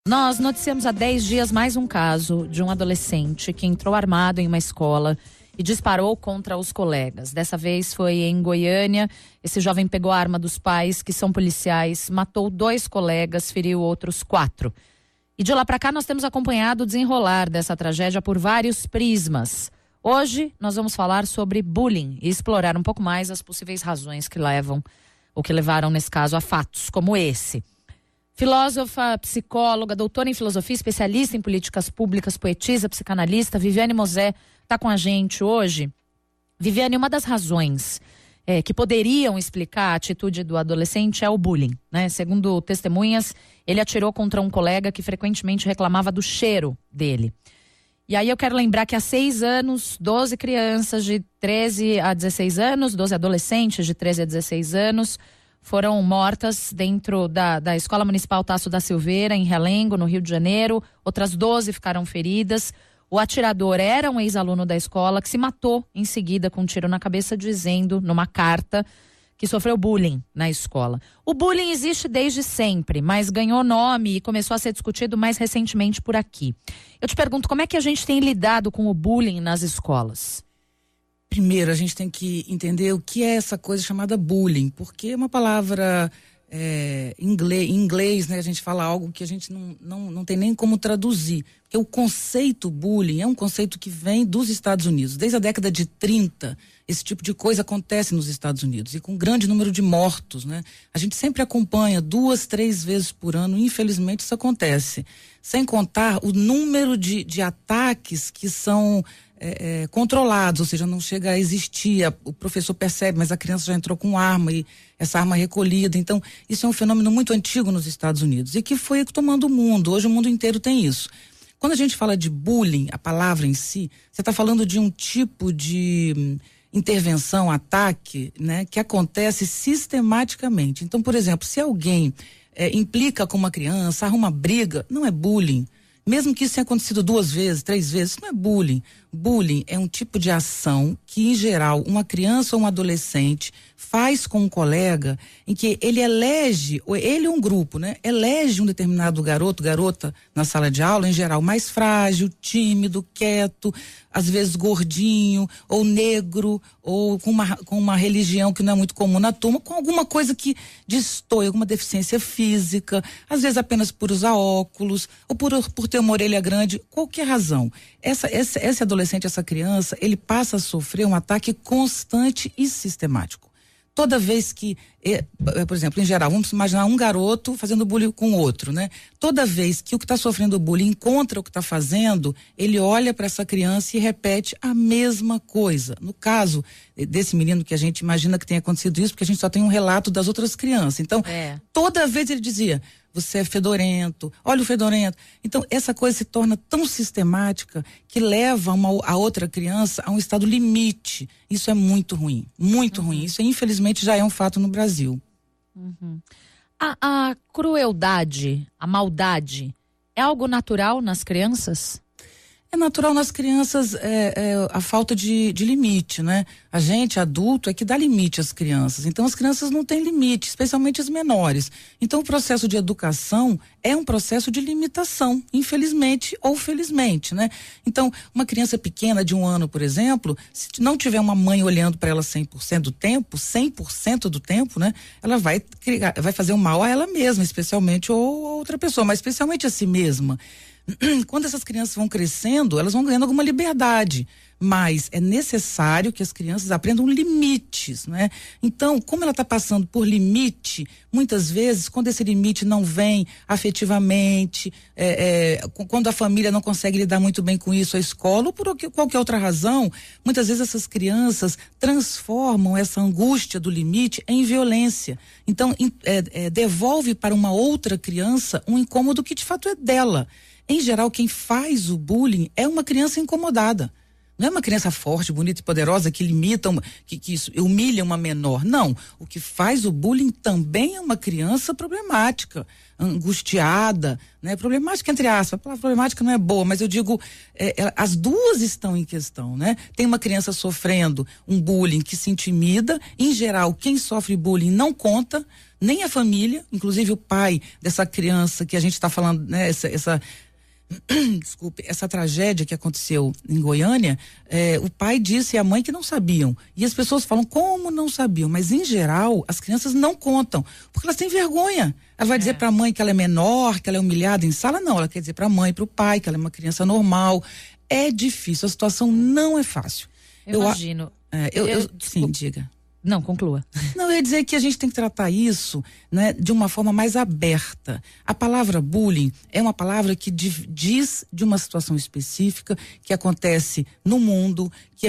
Nós noticiamos há 10 dias mais um caso de um adolescente que entrou armado em uma escola e disparou contra os colegas. Dessa vez foi em Goiânia. Esse jovem pegou a arma dos pais, que são policiais, matou 2 colegas, feriu outros 4. E de lá para cá nós temos acompanhado o desenrolar dessa tragédia por vários prismas. Hoje nós vamos falar sobre bullying e explorar um pouco mais as possíveis razões que levaram nesse caso a fatos como esse. Filósofa, psicóloga, doutora em filosofia, especialista em políticas públicas, poetisa, psicanalista, Viviane Mosé está com a gente hoje. Viviane, uma das razões que poderiam explicar a atitude do adolescente é o bullying, né? Segundo testemunhas, ele atirou contra um colega que frequentemente reclamava do cheiro dele. E aí eu quero lembrar que há 6 anos, 12 crianças de 13 a 16 anos, 12 adolescentes de 13 a 16 anos, foram mortas dentro da Escola Municipal Tasso da Silveira, em Realengo, no Rio de Janeiro. Outras 12 ficaram feridas. O atirador era um ex-aluno da escola que se matou em seguida com um tiro na cabeça, dizendo numa carta que sofreu bullying na escola. O bullying existe desde sempre, mas ganhou nome e começou a ser discutido mais recentemente por aqui. Eu te pergunto, como é que a gente tem lidado com o bullying nas escolas? Primeiro, a gente tem que entender o que é essa coisa chamada bullying, porque é uma palavra em inglês, né? A gente fala algo que a gente não tem nem como traduzir. Porque o conceito bullying é um conceito que vem dos Estados Unidos. Desde a década de 30, esse tipo de coisa acontece nos Estados Unidos e com um grande número de mortos, né? A gente sempre acompanha 2, 3 vezes por ano, infelizmente isso acontece. Sem contar o número de ataques que são controlados, ou seja, não chega a existir, o professor percebe, mas a criança já entrou com arma e essa arma recolhida. Então, isso é um fenômeno muito antigo nos Estados Unidos e que foi tomando o mundo. Hoje o mundo inteiro tem isso. Quando a gente fala de bullying, a palavra em si, você está falando de um tipo de intervenção, ataque, né, que acontece sistematicamente. Então, por exemplo, se alguém implica com uma criança, arruma briga, não é bullying. Mesmo que isso tenha acontecido 2 vezes, 3 vezes, isso não é bullying. Bullying é um tipo de ação que, em geral, uma criança ou um adolescente faz com um colega em que ele elege, ele é um grupo, né? Elege um determinado garoto, garota na sala de aula, em geral, mais frágil, tímido, quieto, às vezes gordinho, ou negro, ou com uma religião que não é muito comum na turma, com alguma coisa que destoe, alguma deficiência física, às vezes apenas por usar óculos, ou por ter uma orelha grande, qualquer razão. Esse adolescente, essa criança, ele passa a sofrer um ataque constante e sistemático. Toda vez que, por exemplo, em geral, vamos imaginar um garoto fazendo bullying com outro, né? Toda vez que o que está sofrendo bullying encontra o que está fazendo, ele olha para essa criança e repete a mesma coisa. No caso desse menino, que a gente imagina que tenha acontecido isso, porque a gente só tem um relato das outras crianças. Então, toda vez ele dizia: você é fedorento, olha o fedorento. Então, essa coisa se torna tão sistemática que leva a outra criança a um estado limite. Isso é muito ruim, muito ruim. Isso, infelizmente, já é um fato no Brasil. A crueldade, a maldade, é algo natural nas crianças? É natural nas crianças a falta de limite, né? A gente, adulto, é que dá limite às crianças. Então, as crianças não têm limite, especialmente as menores. Então, o processo de educação é um processo de limitação, infelizmente ou felizmente, né? Então, uma criança pequena de 1 ano, por exemplo, se não tiver uma mãe olhando para ela 100% do tempo, 100% do tempo, né? Ela vai fazer um mal a ela mesma, especialmente, ou a outra pessoa, mas especialmente a si mesma. Quando essas crianças vão crescendo, elas vão ganhando alguma liberdade, mas é necessário que as crianças aprendam limites, né? Então, como ela está passando por limite, muitas vezes, quando esse limite não vem afetivamente, quando a família não consegue lidar muito bem com isso, a escola, ou por qualquer outra razão, muitas vezes essas crianças transformam essa angústia do limite em violência. Então, devolve para uma outra criança um incômodo que de fato é dela. Em geral, quem faz o bullying é uma criança incomodada. Não é uma criança forte, bonita e poderosa que limita, que humilha uma menor. Não. O que faz o bullying também é uma criança problemática, angustiada, né? Problemática entre aspas. A palavra problemática não é boa, mas eu digo, as duas estão em questão, né? Tem uma criança sofrendo um bullying que se intimida. Em geral, quem sofre bullying não conta. nem a família, inclusive o pai dessa criança que a gente está falando, né, desculpe, essa tragédia que aconteceu em Goiânia, o pai disse e a mãe que não sabiam. E as pessoas falam, como não sabiam? Mas, em geral, as crianças não contam, porque elas têm vergonha. Ela vai dizer para a mãe que ela é menor, que ela é humilhada em sala? Não, ela quer dizer para a mãe, para o pai, que ela é uma criança normal. É difícil, a situação não é fácil. Eu imagino. Sim, diga. Não, conclua. Não, eu ia dizer que a gente tem que tratar isso, né, de uma forma mais aberta. A palavra bullying é uma palavra que diz de uma situação específica que acontece no mundo, que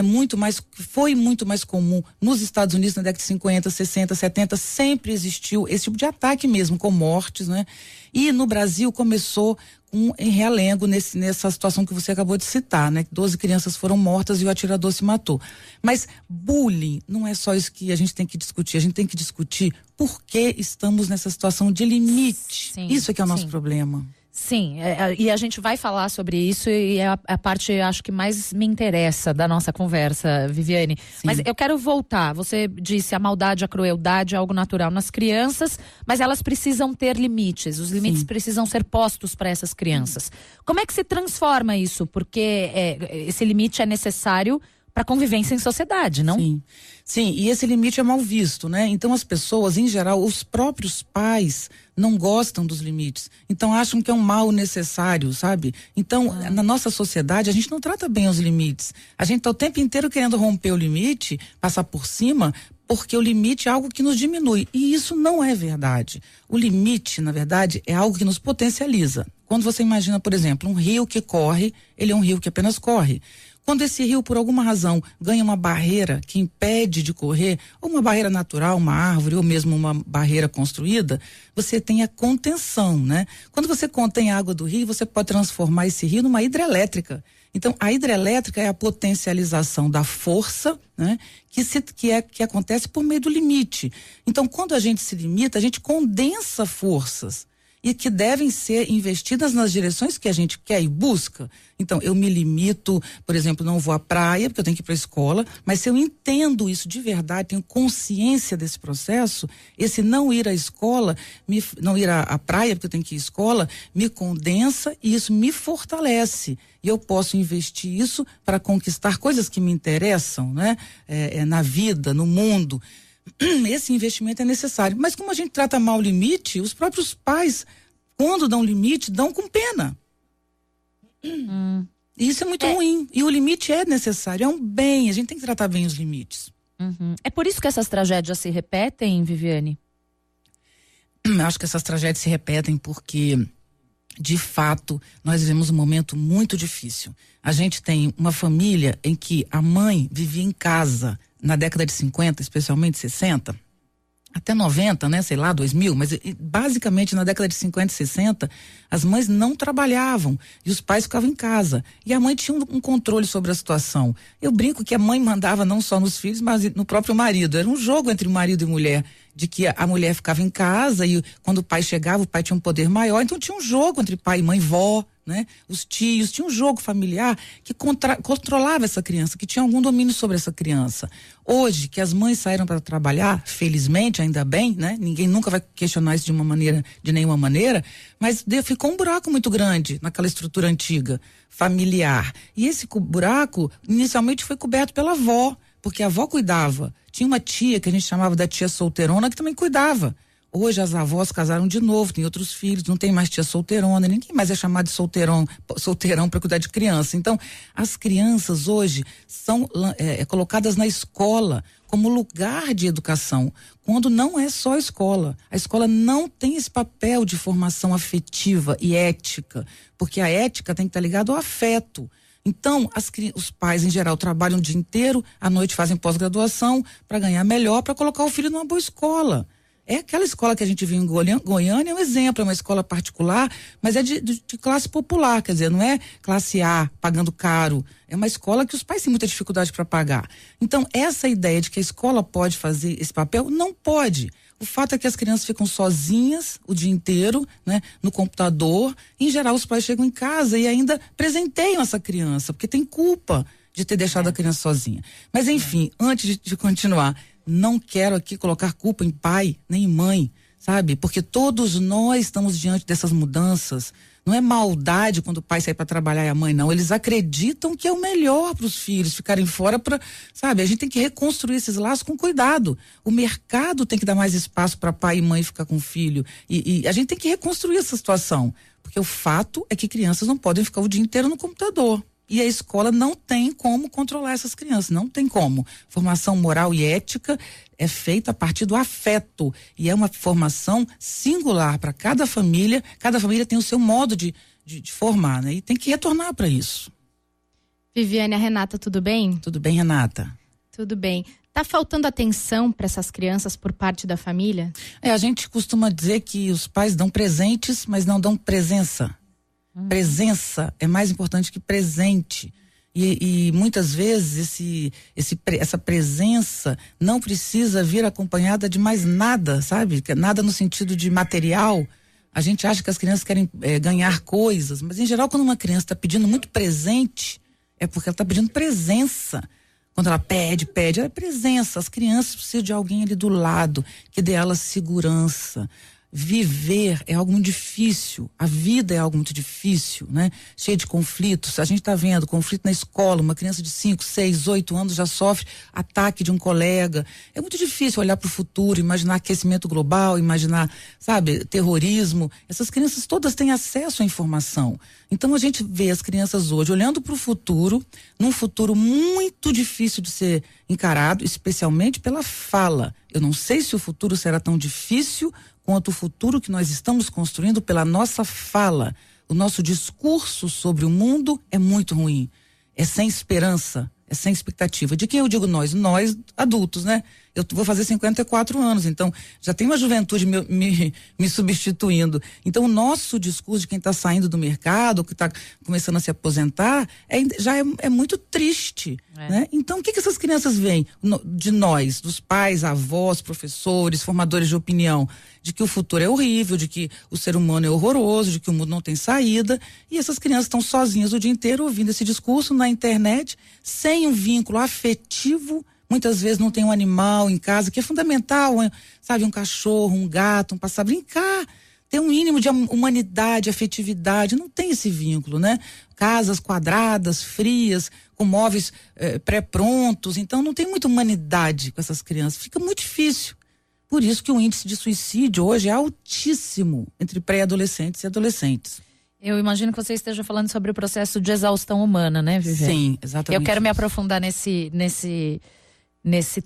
foi muito mais comum nos Estados Unidos na década de 50, 60, 70, sempre existiu esse tipo de ataque mesmo, com mortes, né? E no Brasil começou em Realengo, nessa situação que você acabou de citar, né? 12 crianças foram mortas e o atirador se matou. Mas bullying não é só isso que a gente tem que discutir, a gente tem que discutir por que estamos nessa situação de limite. Sim, isso é que é o nosso problema. Sim, e a gente vai falar sobre isso e é a parte, acho que mais me interessa da nossa conversa, Viviane. Sim. Mas eu quero voltar, você disse a maldade, a crueldade é algo natural nas crianças, mas elas precisam ter limites, os limites precisam ser postos para essas crianças. Como é que se transforma isso? Porque esse limite é necessário para convivência em sociedade, não? Sim, e esse limite é mal visto, né? Então as pessoas, em geral, os próprios pais não gostam dos limites, então acham que é um mal necessário, sabe? Então, na nossa sociedade, a gente não trata bem os limites. A gente tá o tempo inteiro querendo romper o limite, passar por cima, porque o limite é algo que nos diminui, e isso não é verdade. O limite, na verdade, é algo que nos potencializa. Quando você imagina, por exemplo, um rio que corre, ele é um rio que apenas corre. Quando esse rio, por alguma razão, ganha uma barreira que impede de correr, ou uma barreira natural, uma árvore, ou mesmo uma barreira construída, você tem a contenção, né? Quando você contém a água do rio, você pode transformar esse rio numa hidrelétrica. Então, a hidrelétrica é a potencialização da força, né? Que acontece por meio do limite. Então, quando a gente se limita, a gente condensa forças e que devem ser investidas nas direções que a gente quer e busca. Então, eu me limito, por exemplo, não vou à praia, porque eu tenho que ir para a escola, mas se eu entendo isso de verdade, tenho consciência desse processo, esse não ir à escola, não ir à praia, porque eu tenho que ir à escola, me condensa e isso me fortalece. E eu posso investir isso para conquistar coisas que me interessam, né? Na vida, no mundo. Esse investimento é necessário. Mas como a gente trata mal o limite, os próprios pais, quando dão limite, dão com pena. E isso é muito ruim. E o limite é necessário, é um bem, a gente tem que tratar bem os limites. É por isso que essas tragédias se repetem, Viviane? Eu acho que essas tragédias se repetem porque, de fato, nós vivemos um momento muito difícil. A gente tem uma família em que a mãe vivia em casa na década de 50, especialmente 60, até 90, né, sei lá, 2000, mas basicamente na década de 50 e 60, as mães não trabalhavam e os pais ficavam em casa. E a mãe tinha um controle sobre a situação. Eu brinco que a mãe mandava não só nos filhos, mas no próprio marido. Era um jogo entre marido e mulher, de que a mulher ficava em casa e quando o pai chegava, o pai tinha um poder maior. Então tinha um jogo entre pai e mãe, vó, né? Os tios, tinha um jogo familiar que controlava essa criança, que tinha algum domínio sobre essa criança. Hoje, que as mães saíram para trabalhar, felizmente, ainda bem, né? Ninguém nunca vai questionar isso de nenhuma maneira, mas ficou um buraco muito grande naquela estrutura antiga, familiar. E esse buraco, inicialmente, foi coberto pela avó, porque a avó cuidava. Tinha uma tia que a gente chamava da tia solteirona que também cuidava. Hoje as avós casaram de novo, tem outros filhos, não tem mais tia solteirona, ninguém mais é chamado de solteirão para cuidar de criança. Então, as crianças hoje são colocadas na escola como lugar de educação, quando não é só escola. A escola não tem esse papel de formação afetiva e ética, porque a ética tem que estar ligada ao afeto. Então, os pais, em geral, trabalham o dia inteiro, à noite fazem pós-graduação para ganhar melhor, para colocar o filho numa boa escola. É aquela escola que a gente viu em Goiânia, é um exemplo, é uma escola particular, mas é de classe popular, quer dizer, não é classe A, pagando caro. É uma escola que os pais têm muita dificuldade para pagar. Então, essa ideia de que a escola pode fazer esse papel, não pode. O fato é que as crianças ficam sozinhas o dia inteiro, né, no computador. Em geral, os pais chegam em casa e ainda presenteiam essa criança, porque tem culpa de ter deixado a criança sozinha. Mas, enfim, antes de continuar, não quero aqui colocar culpa em pai nem em mãe. sabe? Porque todos nós estamos diante dessas mudanças. Não é maldade quando o pai sai para trabalhar e a mãe não. Eles acreditam que é o melhor para os filhos ficarem fora sabe? A gente tem que reconstruir esses laços com cuidado. O mercado tem que dar mais espaço para pai e mãe ficar com o filho. E a gente tem que reconstruir essa situação. Porque o fato é que crianças não podem ficar o dia inteiro no computador. E a escola não tem como controlar essas crianças, não tem como. Formação moral e ética é feita a partir do afeto e é uma formação singular para cada família tem o seu modo de formar, né? E tem que retornar para isso. Viviane, a Renata, tudo bem? Tudo bem, Renata? Tudo bem. Tá faltando atenção para essas crianças por parte da família? A gente costuma dizer que os pais dão presentes, mas não dão presença. Presença é mais importante que presente. E muitas vezes essa presença não precisa vir acompanhada de mais nada, sabe? Nada no sentido de material. A gente acha que as crianças querem ganhar coisas, mas em geral quando uma criança está pedindo muito presente, é porque ela está pedindo presença. Quando ela pede, ela é presença. As crianças precisam de alguém ali do lado, que dê a elas segurança. Viver é algo muito difícil, a vida é algo muito difícil, né? Cheia de conflitos. A gente está vendo conflito na escola, uma criança de 5, 6, 8 anos já sofre ataque de um colega. É muito difícil olhar para o futuro, imaginar aquecimento global, imaginar, sabe, terrorismo. Essas crianças todas têm acesso à informação. Então a gente vê as crianças hoje olhando para o futuro, num futuro muito difícil de ser encarado, especialmente pela fala. Eu não sei se o futuro será tão difícil quanto o futuro que nós estamos construindo pela nossa fala. O nosso discurso sobre o mundo é muito ruim. É sem esperança, é sem expectativa. De quem eu digo nós? Nós, adultos, né? Eu vou fazer 54 anos, então já tem uma juventude me substituindo. Então o nosso discurso de quem está saindo do mercado, que está começando a se aposentar, já é muito triste, né? Então o que essas crianças veem de nós, dos pais, avós, professores, formadores de opinião? De que o futuro é horrível, de que o ser humano é horroroso, de que o mundo não tem saída, e essas crianças estão sozinhas o dia inteiro ouvindo esse discurso na internet, sem um vínculo afetivo. Muitas vezes não tem um animal em casa, que é fundamental, sabe, um cachorro, um gato, um pássaro, brincar, ter um mínimo de humanidade, afetividade, não tem esse vínculo, né? Casas quadradas, frias, com móveis pré-prontos, então não tem muita humanidade com essas crianças, fica muito difícil. Por isso que o índice de suicídio hoje é altíssimo entre pré-adolescentes e adolescentes. Eu imagino que você esteja falando sobre o processo de exaustão humana, né, Viviane? Sim, exatamente. Eu quero me aprofundar nesse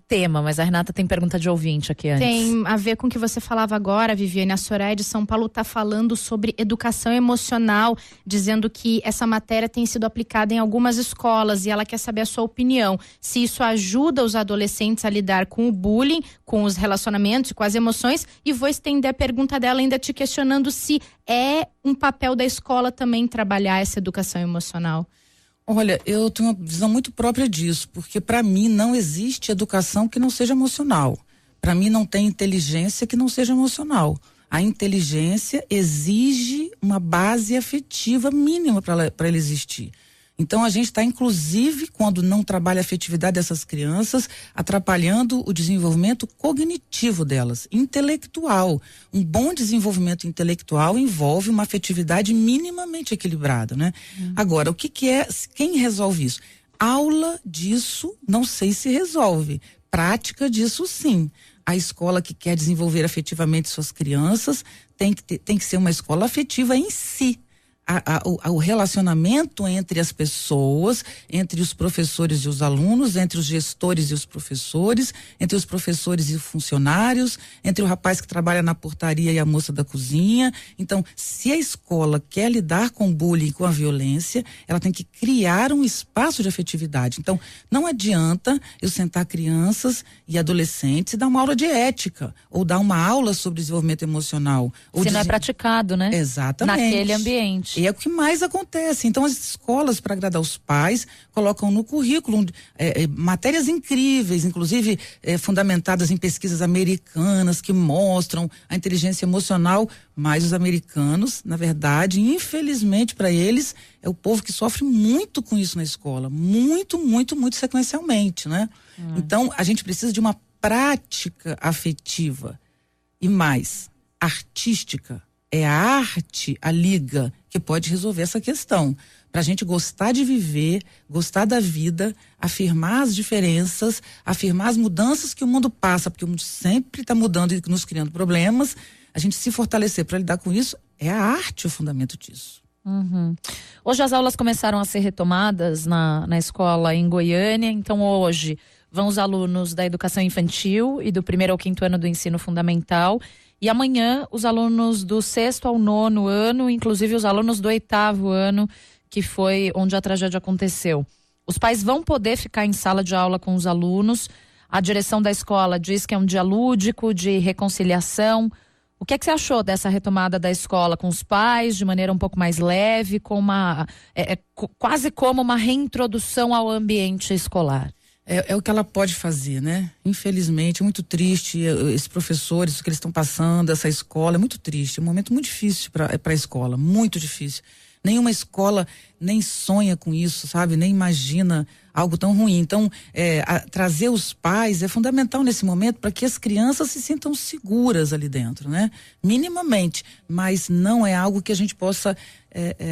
tema, mas a Renata tem pergunta de ouvinte aqui antes. Tem a ver com o que você falava agora, Viviane. A Soraya de São Paulo está falando sobre educação emocional, dizendo que essa matéria tem sido aplicada em algumas escolas e ela quer saber a sua opinião. Se isso ajuda os adolescentes a lidar com o bullying, com os relacionamentos, com as emoções. E vou estender a pergunta dela ainda te questionando se é um papel da escola também trabalhar essa educação emocional. Olha, eu tenho uma visão muito própria disso, porque para mim não existe educação que não seja emocional. Para mim não tem inteligência que não seja emocional. A inteligência exige uma base afetiva mínima para ela existir. Então a gente está, inclusive, quando não trabalha a afetividade dessas crianças, atrapalhando o desenvolvimento cognitivo delas, intelectual. Um bom desenvolvimento intelectual envolve uma afetividade minimamente equilibrada, né? Agora, o que é, quem resolve isso? Aula disso, não sei se resolve. Prática disso, sim. A escola que quer desenvolver afetivamente suas crianças tem que ser uma escola afetiva em si. O relacionamento entre as pessoas, entre os professores e os alunos, entre os gestores e os professores, entre os professores e os funcionários, entre o rapaz que trabalha na portaria e a moça da cozinha. Então, se a escola quer lidar com o bullying, com a violência, ela tem que criar um espaço de afetividade. Então, não adianta eu sentar crianças e adolescentes e dar uma aula de ética, ou dar uma aula sobre desenvolvimento emocional. Se não é praticado, né? Exatamente. Naquele ambiente. E é o que mais acontece. Então, as escolas, para agradar os pais, colocam no currículo matérias incríveis, inclusive fundamentadas em pesquisas americanas que mostram a inteligência emocional. Mas os americanos, na verdade, infelizmente para eles, é o povo que sofre muito com isso na escola. Muito, muito, muito sequencialmente, né? Então, a gente precisa de uma prática afetiva. E mais, artística. É a arte, a liga, que pode resolver essa questão. Para a gente gostar de viver, gostar da vida, afirmar as diferenças, afirmar as mudanças que o mundo passa, porque o mundo sempre está mudando e nos criando problemas. A gente se fortalecer para lidar com isso, é a arte o fundamento disso. Uhum. Hoje as aulas começaram a ser retomadas na escola em Goiânia, então hoje vão os alunos da educação infantil e do 1º ao 5º ano do ensino fundamental. E amanhã, os alunos do 6º ao 9º ano, inclusive os alunos do 8º ano, que foi onde a tragédia aconteceu. Os pais vão poder ficar em sala de aula com os alunos. A direção da escola diz que é um dia lúdico, de reconciliação. O que é que você achou dessa retomada da escola com os pais, de maneira um pouco mais leve, com quase como uma reintrodução ao ambiente escolar? É o que ela pode fazer, né? Infelizmente, é muito triste. Esses professores, o que eles estão passando, essa escola, é muito triste. É um momento muito difícil para a escola, muito difícil. Nenhuma escola nem sonha com isso, sabe? Nem imagina algo tão ruim. Então, trazer os pais é fundamental nesse momento para que as crianças se sintam seguras ali dentro, né? Minimamente. Mas não é algo que a gente possa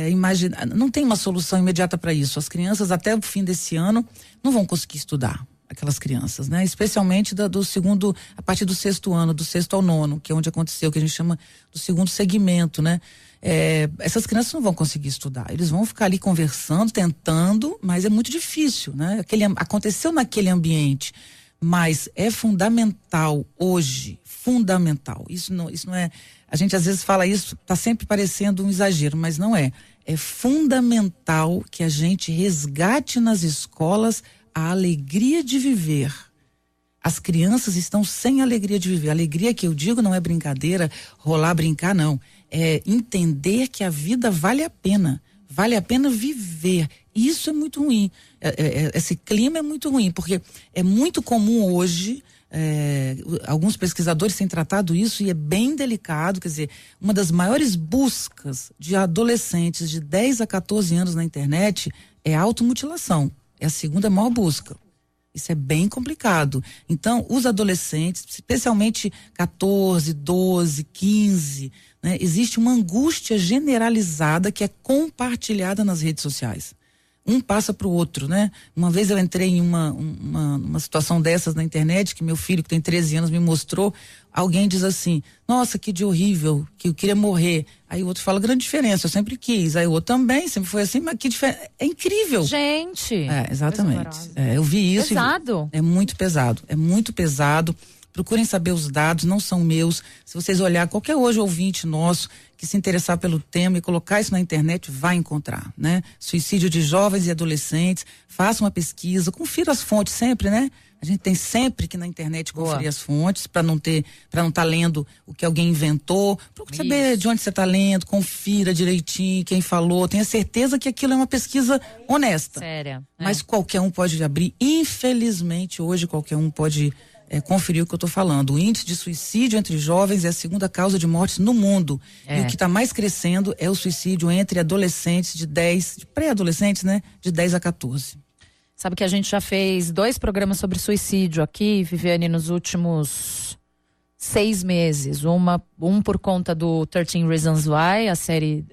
imaginar. Não tem uma solução imediata para isso. As crianças, até o fim desse ano, não vão conseguir estudar. Aquelas crianças, né? Especialmente do segundo, a partir do 6º ano, do 6º ao 9º, que é onde aconteceu, que a gente chama do segundo segmento, né? Essas crianças não vão conseguir estudar. Eles vão ficar ali conversando, tentando, mas é muito difícil, né? Aconteceu naquele ambiente, mas é fundamental hoje, fundamental. Isso não é. A gente às vezes fala isso, tá sempre parecendo um exagero, mas não é. É fundamental que a gente resgate nas escolas a alegria de viver. As crianças estão sem alegria de viver. A alegria que eu digo não é brincadeira, rolar, brincar, não. É entender que a vida vale a pena. Vale a pena viver. E isso é muito ruim. Esse clima é muito ruim, porque é muito comum hoje, alguns pesquisadores têm tratado isso e é bem delicado. Quer dizer, uma das maiores buscas de adolescentes de 10 a 14 anos na internet é a automutilação. É a segunda maior busca. Isso é bem complicado. Então, os adolescentes, especialmente 14, 12, 15, né, existe uma angústia generalizada que é compartilhada nas redes sociais. Um passa para o outro, né? Uma vez eu entrei em uma situação dessas na internet, que meu filho, que tem 13 anos, me mostrou. Alguém diz assim: nossa, que dia horrível, que eu queria morrer. Aí o outro fala: grande diferença, eu sempre quis. Aí o outro também, sempre foi assim, mas que diferença. É incrível. Gente. Exatamente. Eu vi isso. Pesado. É muito pesado. É muito pesado. Procurem saber os dados, não são meus. Se vocês olhar, qualquer hoje ouvinte nosso que se interessar pelo tema e colocar isso na internet, vai encontrar, né? Suicídio de jovens e adolescentes, faça uma pesquisa, confira as fontes sempre, né? A gente tem sempre que na internet conferir as fontes para não estar lendo o que alguém inventou, para saber de onde você está lendo, confira direitinho quem falou, tenha certeza que aquilo é uma pesquisa honesta. Séria. Mas qualquer um pode abrir, infelizmente hoje qualquer um pode conferir o que eu estou falando. O índice de suicídio entre jovens é a segunda causa de mortes no mundo. E o que está mais crescendo é o suicídio entre adolescentes de pré-adolescentes, né? De 10 a 14. Sabe que a gente já fez 2 programas sobre suicídio aqui, Viviane, nos últimos 6 meses. Um por conta do 13 Reasons Why, a série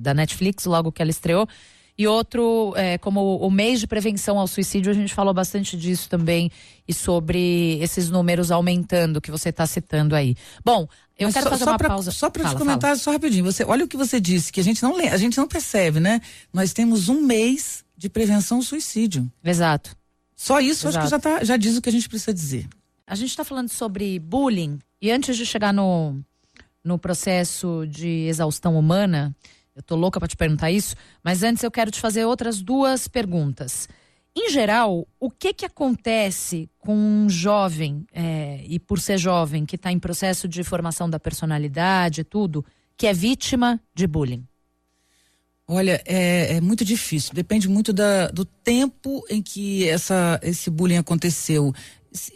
da Netflix, logo que ela estreou. E outro, como o mês de prevenção ao suicídio, a gente falou bastante disso também e sobre esses números aumentando que você está citando aí. Bom, eu quero fazer uma pausa. Só para te comentar, só rapidinho. Olha o que você disse, que a gente não percebe, né? Nós temos um mês de prevenção ao suicídio. Exato. Só isso, acho que já diz o que a gente precisa dizer. A gente está falando sobre bullying e antes de chegar no processo de exaustão humana, eu tô louca para te perguntar isso, mas antes eu quero te fazer outras 2 perguntas. Em geral, o que acontece com um jovem, e por ser jovem, que está em processo de formação da personalidade e tudo, que é vítima de bullying? Olha, é muito difícil, depende muito do tempo em que esse bullying aconteceu.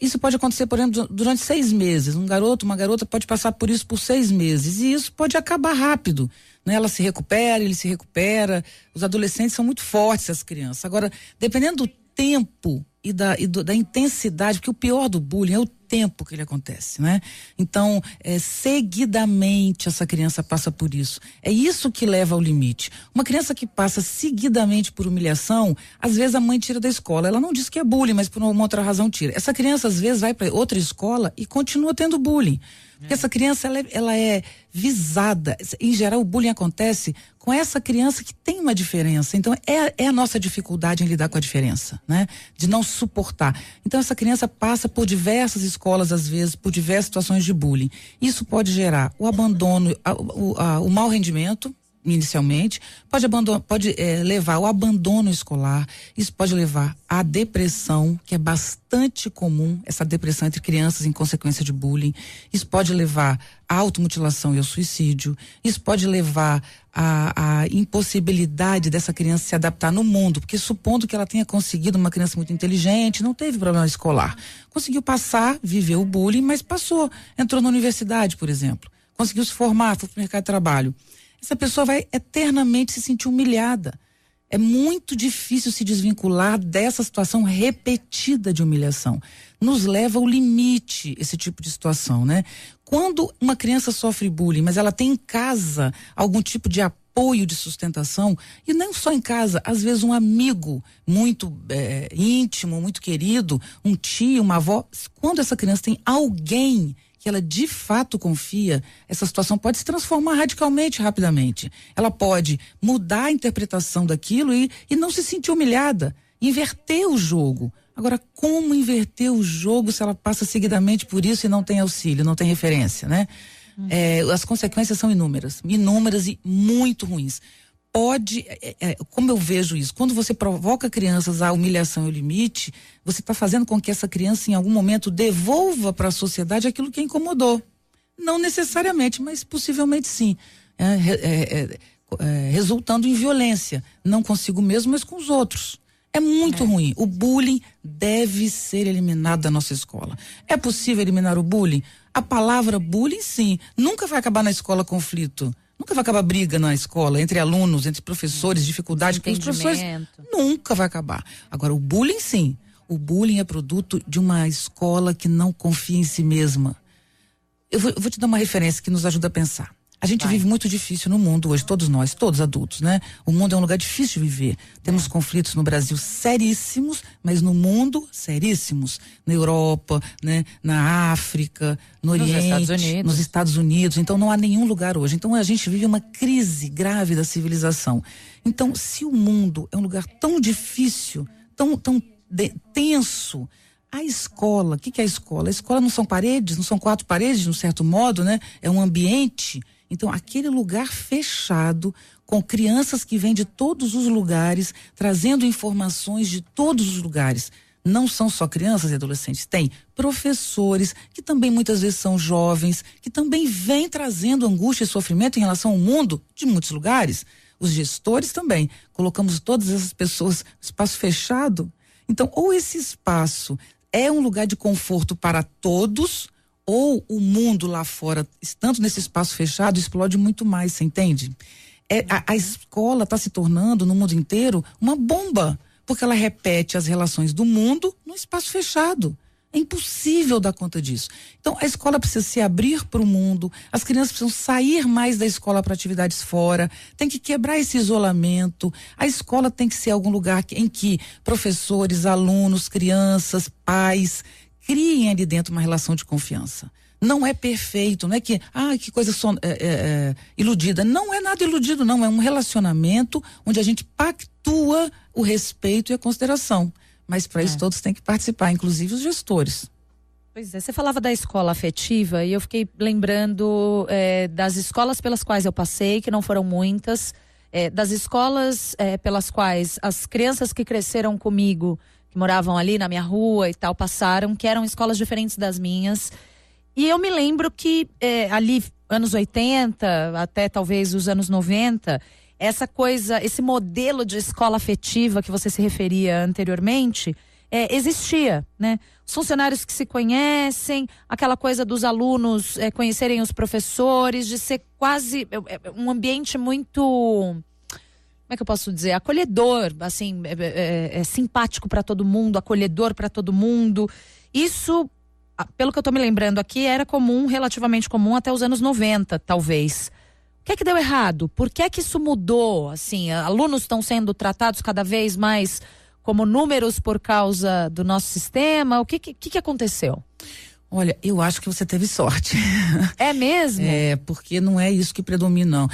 Isso pode acontecer, por exemplo, durante 6 meses. Um garoto, uma garota pode passar por isso por 6 meses e isso pode acabar rápido, né? Ela se recupera, ele se recupera. Os adolescentes são muito fortes, as crianças. Agora, dependendo do tempo da intensidade, porque o pior do bullying é o tempo que ele acontece, né? Então, seguidamente essa criança passa por isso. É isso que leva ao limite. Uma criança que passa seguidamente por humilhação, às vezes a mãe tira da escola. Ela não diz que é bullying, mas por uma outra razão tira. Essa criança às vezes vai para outra escola e continua tendo bullying. Porque essa criança, ela é visada. Em geral, o bullying acontece com essa criança que tem uma diferença. Então, é a nossa dificuldade em lidar com a diferença, né? De não suportar. Então, essa criança passa por diversas escolas, às vezes, por diversas situações de bullying. Isso pode gerar o abandono, o mau rendimento, inicialmente, pode levar ao abandono escolar, isso pode levar à depressão, que é bastante comum, essa depressão entre crianças em consequência de bullying, isso pode levar à automutilação e ao suicídio, isso pode levar à impossibilidade dessa criança se adaptar no mundo, porque supondo que ela tenha conseguido, uma criança muito inteligente, não teve problema escolar, conseguiu passar, viveu o bullying, mas passou, entrou na universidade, por exemplo, conseguiu se formar, foi para o mercado de trabalho. Essa pessoa vai eternamente se sentir humilhada. É muito difícil se desvincular dessa situação repetida de humilhação. Nos leva ao limite esse tipo de situação, né? Quando uma criança sofre bullying, mas ela tem em casa algum tipo de apoio de sustentação, e não só em casa, às vezes um amigo muito íntimo, muito querido, um tio, uma avó, quando essa criança tem alguém que ela de fato confia, essa situação pode se transformar radicalmente, rapidamente. Ela pode mudar a interpretação daquilo e não se sentir humilhada, inverter o jogo. Agora, como inverter o jogo se ela passa seguidamente por isso e não tem auxílio, não tem referência, né? As consequências são inúmeras e muito ruins. Como eu vejo isso, quando você provoca crianças à humilhação e ao limite, você está fazendo com que essa criança em algum momento devolva para a sociedade aquilo que a incomodou. Não necessariamente, mas possivelmente sim. Resultando em violência, não consigo mesmo, mas com os outros. É muito ruim. O bullying deve ser eliminado da nossa escola. É possível eliminar o bullying? A palavra bullying, sim. Nunca vai acabar na escola conflito. Nunca vai acabar briga na escola, entre alunos, entre professores, dificuldade com os professores. Nunca vai acabar. Agora, o bullying, sim. O bullying é produto de uma escola que não confia em si mesma. Eu vou te dar uma referência que nos ajuda a pensar. A gente vive muito difícil no mundo hoje, todos nós, todos adultos, né? O mundo é um lugar difícil de viver. Temos conflitos no Brasil seríssimos, mas no mundo seríssimos. Na Europa, né? Na África, no Oriente, nos Estados Unidos. Então não há nenhum lugar hoje. Então a gente vive uma crise grave da civilização. Então, se o mundo é um lugar tão difícil, tão tenso, a escola, o que é a escola? A escola não são paredes, não são 4 paredes, de um certo modo, né? É um ambiente. Então, aquele lugar fechado, com crianças que vêm de todos os lugares, trazendo informações de todos os lugares. Não são só crianças e adolescentes, tem professores que também muitas vezes são jovens, que também vêm trazendo angústia e sofrimento em relação ao mundo de muitos lugares. Os gestores também. Colocamos todas essas pessoas no espaço fechado. Então, ou esse espaço é um lugar de conforto para todos, ou o mundo lá fora, estando nesse espaço fechado, explode muito mais, você entende? A escola está se tornando, no mundo inteiro, uma bomba, porque ela repete as relações do mundo num espaço fechado. É impossível dar conta disso. Então, a escola precisa se abrir para o mundo, as crianças precisam sair mais da escola para atividades fora, tem que quebrar esse isolamento. A escola tem que ser algum lugar em que professores, alunos, crianças, pais criem ali dentro uma relação de confiança. Não é perfeito, não é que coisa iludida. Não é nada iludido, não. É um relacionamento onde a gente pactua o respeito e a consideração. Mas para isso todos têm que participar, inclusive os gestores. Pois é, você falava da escola afetiva e eu fiquei lembrando das escolas pelas quais eu passei, que não foram muitas, das escolas pelas quais as crianças que cresceram comigo, que moravam ali na minha rua e tal, passaram, que eram escolas diferentes das minhas. E eu me lembro que ali, anos 80, até talvez os anos 90, essa coisa, esse modelo de escola afetiva que você se referia anteriormente, existia, né? Os funcionários que se conhecem, aquela coisa dos alunos conhecerem os professores, de ser quase um ambiente muito como é que eu posso dizer, acolhedor, assim, simpático para todo mundo, acolhedor para todo mundo. Isso, pelo que eu tô me lembrando aqui, era comum, relativamente comum até os anos 90, talvez. O que é que deu errado? Por que é que isso mudou? Assim, alunos estão sendo tratados cada vez mais como números por causa do nosso sistema? O que aconteceu? Olha, eu acho que você teve sorte. É mesmo? Porque não é isso que predominou.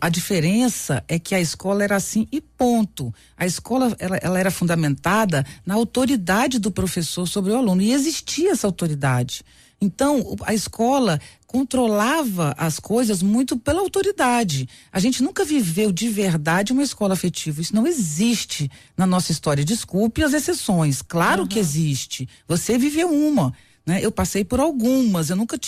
A diferença é que a escola era assim e ponto. A escola, ela era fundamentada na autoridade do professor sobre o aluno, e existia essa autoridade. Então, a escola controlava as coisas muito pela autoridade. A gente nunca viveu de verdade uma escola afetiva. Isso não existe na nossa história. Desculpe as exceções. Claro que existe. Você viveu uma. Né? Eu passei por algumas, eu nunca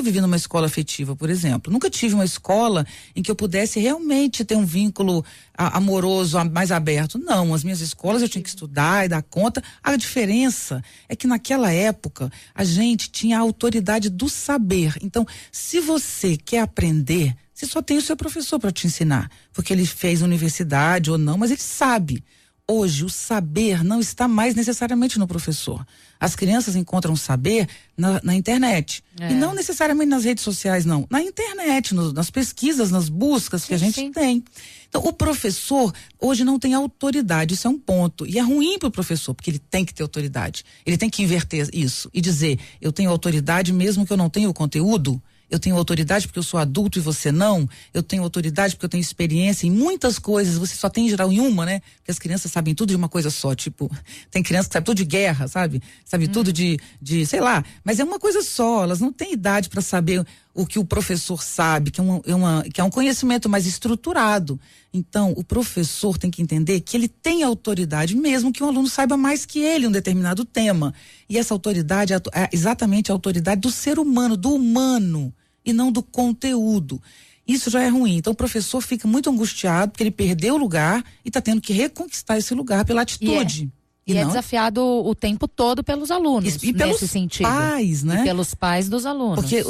vivi numa escola afetiva, por exemplo. Nunca tive uma escola em que eu pudesse realmente ter um vínculo amoroso, mais aberto. Não, as minhas escolas eu tinha que estudar e dar conta. A diferença é que naquela época a gente tinha a autoridade do saber. Então, se você quer aprender, você só tem o seu professor para te ensinar, porque ele fez universidade ou não, mas ele sabe. Hoje, o saber não está mais necessariamente no professor. As crianças encontram saber na internet. E não necessariamente nas redes sociais, não. Na internet, nas pesquisas, nas buscas que a gente tem. Então, o professor hoje não tem autoridade, isso é um ponto. E é ruim para o professor, porque ele tem que ter autoridade. Ele tem que inverter isso e dizer, eu tenho autoridade mesmo que eu não tenha o conteúdo. Eu tenho autoridade porque eu sou adulto e você não. Eu tenho autoridade porque eu tenho experiência em muitas coisas. Você só tem em geral em uma, né? Porque as crianças sabem tudo de uma coisa só. Tipo, tem criança que sabe tudo de guerra, sabe? Sabe tudo de sei lá. Mas é uma coisa só. Elas não têm idade para saber o que o professor sabe, que é um conhecimento mais estruturado. Então, o professor tem que entender que ele tem autoridade, mesmo que um aluno saiba mais que ele um determinado tema. E essa autoridade é exatamente a autoridade do ser humano, do humano, e não do conteúdo. Isso já é ruim. Então, o professor fica muito angustiado porque ele perdeu o lugar e está tendo que reconquistar esse lugar pela atitude. E é desafiado o tempo todo pelos alunos, e pelos nesse sentido. Pais, né? E pelos pais dos alunos. Porque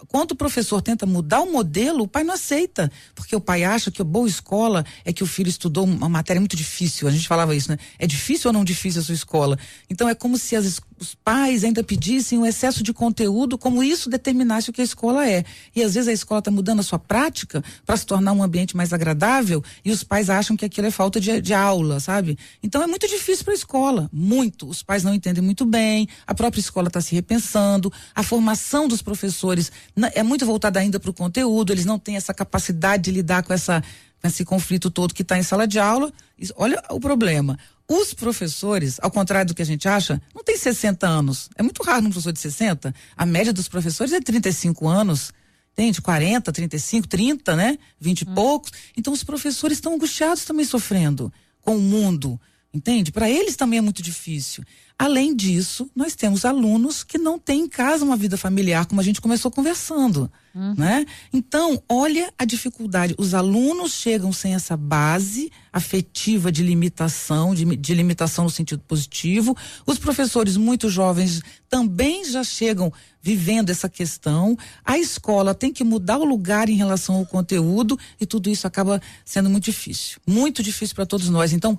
quando o professor tenta mudar o modelo, o pai não aceita. Porque o pai acha que a boa escola é que o filho estudou uma matéria muito difícil. A gente falava isso, né? É difícil ou não difícil a sua escola? Então é como se os pais ainda pedissem um excesso de conteúdo, como isso determinasse o que a escola é. E às vezes a escola está mudando a sua prática para se tornar um ambiente mais agradável e os pais acham que aquilo é falta de aula, sabe? Então é muito difícil para a escola, muito. Os pais não entendem muito bem, a própria escola está se repensando, a formação dos professores é muito voltada ainda para o conteúdo, eles não têm essa capacidade de lidar com esse conflito todo que está em sala de aula. Olha o problema. Os professores, ao contrário do que a gente acha, não tem 60 anos. É muito raro um professor de 60. A média dos professores é 35 anos. Entende? 40, 35, 30, né? 20 e poucos. Então os professores estão angustiados também, sofrendo com o mundo. Entende? Para eles também é muito difícil. Além disso, nós temos alunos que não têm em casa uma vida familiar, como a gente começou conversando, né? Então, olha a dificuldade. Os alunos chegam sem essa base afetiva de limitação, de limitação no sentido positivo. Os professores muito jovens também já chegam vivendo essa questão. A escola tem que mudar o lugar em relação ao conteúdo e tudo isso acaba sendo muito difícil para todos nós. Então,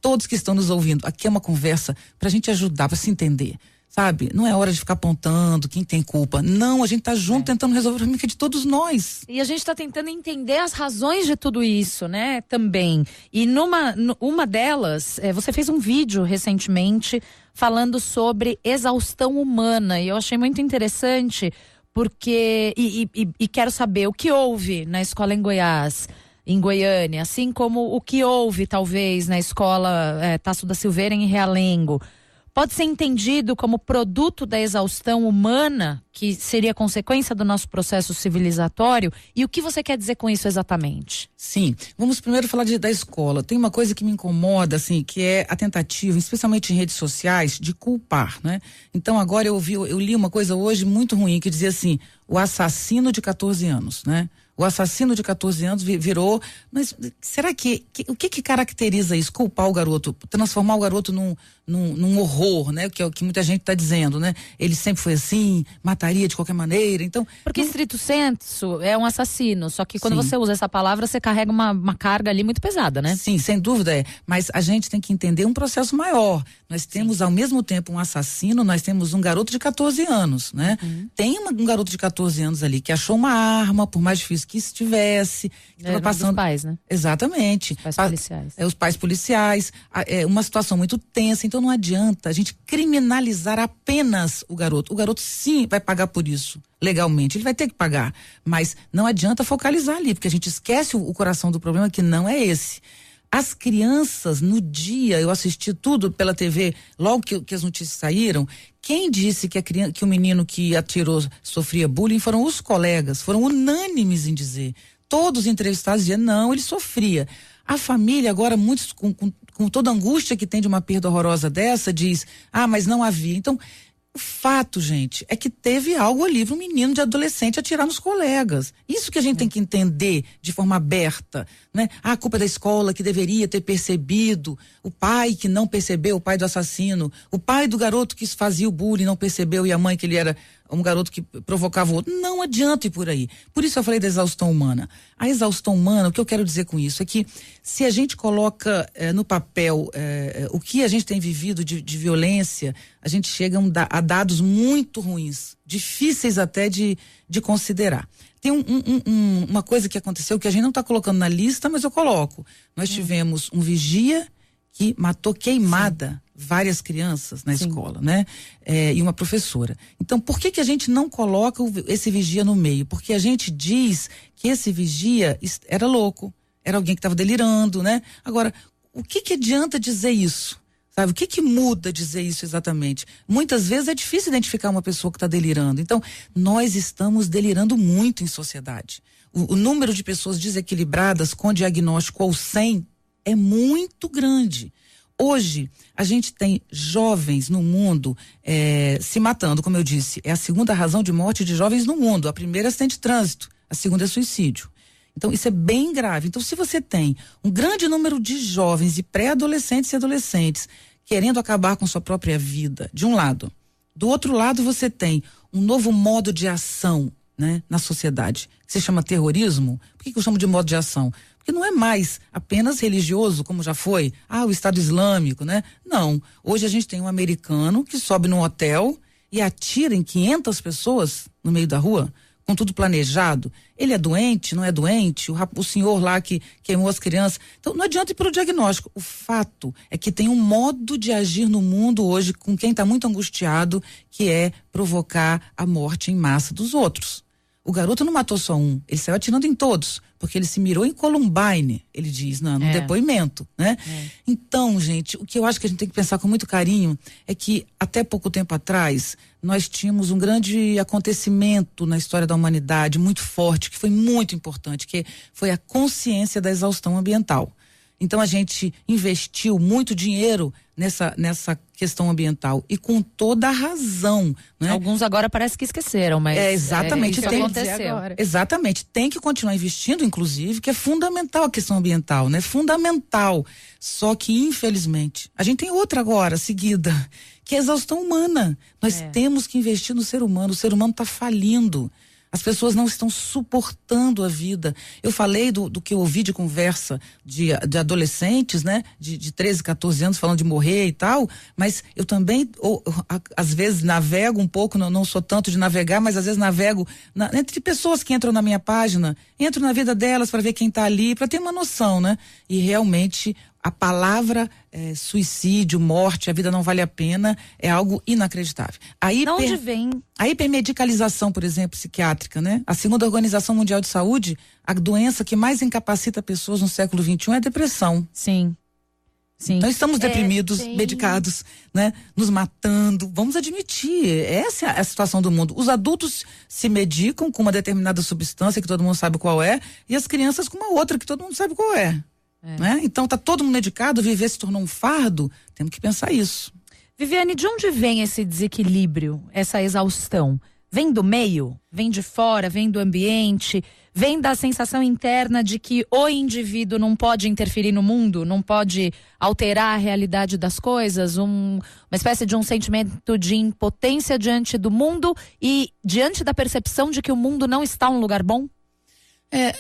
todos que estão nos ouvindo, aqui é uma conversa pra gente ajudar, pra se entender, sabe? Não é hora de ficar apontando quem tem culpa. Não, a gente tá junto tentando resolver o problema de todos nós. E a gente tá tentando entender as razões de tudo isso, né? Também. E uma delas, você fez um vídeo recentemente falando sobre exaustão humana, e eu achei muito interessante porque, e quero saber o que houve na escola em Goiânia, assim como o que houve, talvez, na escola Tasso da Silveira em Realengo, pode ser entendido como produto da exaustão humana, que seria consequência do nosso processo civilizatório? E o que você quer dizer com isso exatamente? Sim, vamos primeiro falar da escola. Tem uma coisa que me incomoda, assim, que é a tentativa, especialmente em redes sociais, de culpar, né? Então agora eu li uma coisa hoje muito ruim, que dizia assim, o assassino de 14 anos, né? O assassino de 14 anos virou, mas será o que caracteriza isso? Culpar o garoto, transformar o garoto num horror, né? Que é o que muita gente está dizendo, né? Ele sempre foi assim, mataria de qualquer maneira, então... Porque estrito sensu é um assassino, só que quando Sim. você usa essa palavra, você carrega uma carga ali muito pesada, né? Sim, sem dúvida mas a gente tem que entender um processo maior. Nós temos ao mesmo tempo um assassino, nós temos um garoto de 14 anos, né? Tem um garoto de 14 anos ali que achou uma arma, por mais difícil que estivesse, estava passando... Dos pais, né? Exatamente. Os pais policiais. Os pais policiais, uma situação muito tensa, então não adianta a gente criminalizar apenas o garoto. O garoto sim vai pagar por isso, legalmente, ele vai ter que pagar, mas não adianta focalizar ali, porque a gente esquece o coração do problema, que não é esse. As crianças, no dia, eu assisti tudo pela TV, logo que as notícias saíram, quem disse que o menino que atirou sofria bullying foram os colegas, foram unânimes em dizer. Todos os entrevistados diziam, não, ele sofria. A família agora, muitos com toda a angústia que tem de uma perda horrorosa dessa, diz, mas não havia. Então, o fato, gente, é que teve algo ali para um menino de adolescente atirar nos colegas. Isso que a gente tem que entender de forma aberta, né? A culpa é da escola que deveria ter percebido, o pai que não percebeu, o pai do assassino, o pai do garoto que fazia o bullying não percebeu e a mãe que ele era um garoto que provocava o outro. Não adianta ir por aí. Por isso eu falei da exaustão humana. A exaustão humana, o que eu quero dizer com isso é que se a gente coloca no papel o que a gente tem vivido de violência, a gente chega a dados muito ruins, difíceis até de considerar. Tem uma coisa que aconteceu que a gente não está colocando na lista, mas eu coloco. Nós tivemos um vigia que matou queimada várias crianças na escola, né? E uma professora. Então, por que a gente não coloca esse vigia no meio? Porque a gente diz que esse vigia era louco, era alguém que estava delirando, né? Agora, o que adianta dizer isso? Sabe? O que muda dizer isso exatamente? Muitas vezes é difícil identificar uma pessoa que está delirando. Então, nós estamos delirando muito em sociedade. O número de pessoas desequilibradas com diagnóstico ou sem é muito grande. Hoje, a gente tem jovens no mundo se matando, como eu disse. É a segunda razão de morte de jovens no mundo. A primeira é acidente de trânsito, a segunda é suicídio. Então, isso é bem grave. Então, se você tem um grande número de jovens e pré-adolescentes e adolescentes querendo acabar com sua própria vida, de um lado. Do outro lado, você tem um novo modo de ação, né, na sociedade, que se chama terrorismo. Por que eu chamo de modo de ação? Porque não é mais apenas religioso, como já foi, o Estado Islâmico, né? Não. Hoje a gente tem um americano que sobe num hotel e atira em 500 pessoas no meio da rua, com tudo planejado. Ele é doente, não é doente? O senhor lá que queimou as crianças. Então, não adianta ir para o diagnóstico. O fato é que tem um modo de agir no mundo hoje com quem está muito angustiado, que é provocar a morte em massa dos outros. O garoto não matou só um, ele saiu atirando em todos, porque ele se mirou em Columbine, ele diz, num depoimento, né? Então, gente, o que eu acho que a gente tem que pensar com muito carinho é que até pouco tempo atrás nós tínhamos um grande acontecimento na história da humanidade muito forte, que foi muito importante, que foi a consciência da exaustão ambiental. Então a gente investiu muito dinheiro nessa questão ambiental e com toda a razão, né? Alguns agora parece que esqueceram, mas exatamente isso aconteceu. Exatamente, tem que continuar investindo, inclusive, que é fundamental a questão ambiental, né? Fundamental. Só que infelizmente a gente tem outra agora seguida, que é a exaustão humana. Nós temos que investir no ser humano. O ser humano está falindo. As pessoas não estão suportando a vida. Eu falei do que eu ouvi de conversa de adolescentes, né? De 13, 14 anos falando de morrer e tal, mas eu também, às vezes, navego um pouco, não sou tanto de navegar, mas às vezes navego entre pessoas que entram na minha página, entro na vida delas para ver quem está ali, para ter uma noção, né? E realmente a palavra suicídio, morte, a vida não vale a pena, é algo inacreditável. De onde vem? A hipermedicalização, por exemplo, psiquiátrica, né? A segunda Organização Mundial de Saúde, a doença que mais incapacita pessoas no século XXI é a depressão. Sim. Então estamos deprimidos, medicados, né? Nos matando. Vamos admitir, essa é a situação do mundo. Os adultos se medicam com uma determinada substância que todo mundo sabe qual é, e as crianças com uma outra que todo mundo sabe qual é. Né? Então tá todo mundo medicado, viver se tornou um fardo, temos que pensar isso. Viviane, de onde vem esse desequilíbrio, essa exaustão? vem do meio, vem de fora, vem do ambiente, vem da sensação interna de que o indivíduo não pode interferir no mundo, não pode alterar a realidade das coisas, uma espécie de um sentimento de impotência diante do mundo e diante da percepção de que o mundo não está um lugar bom?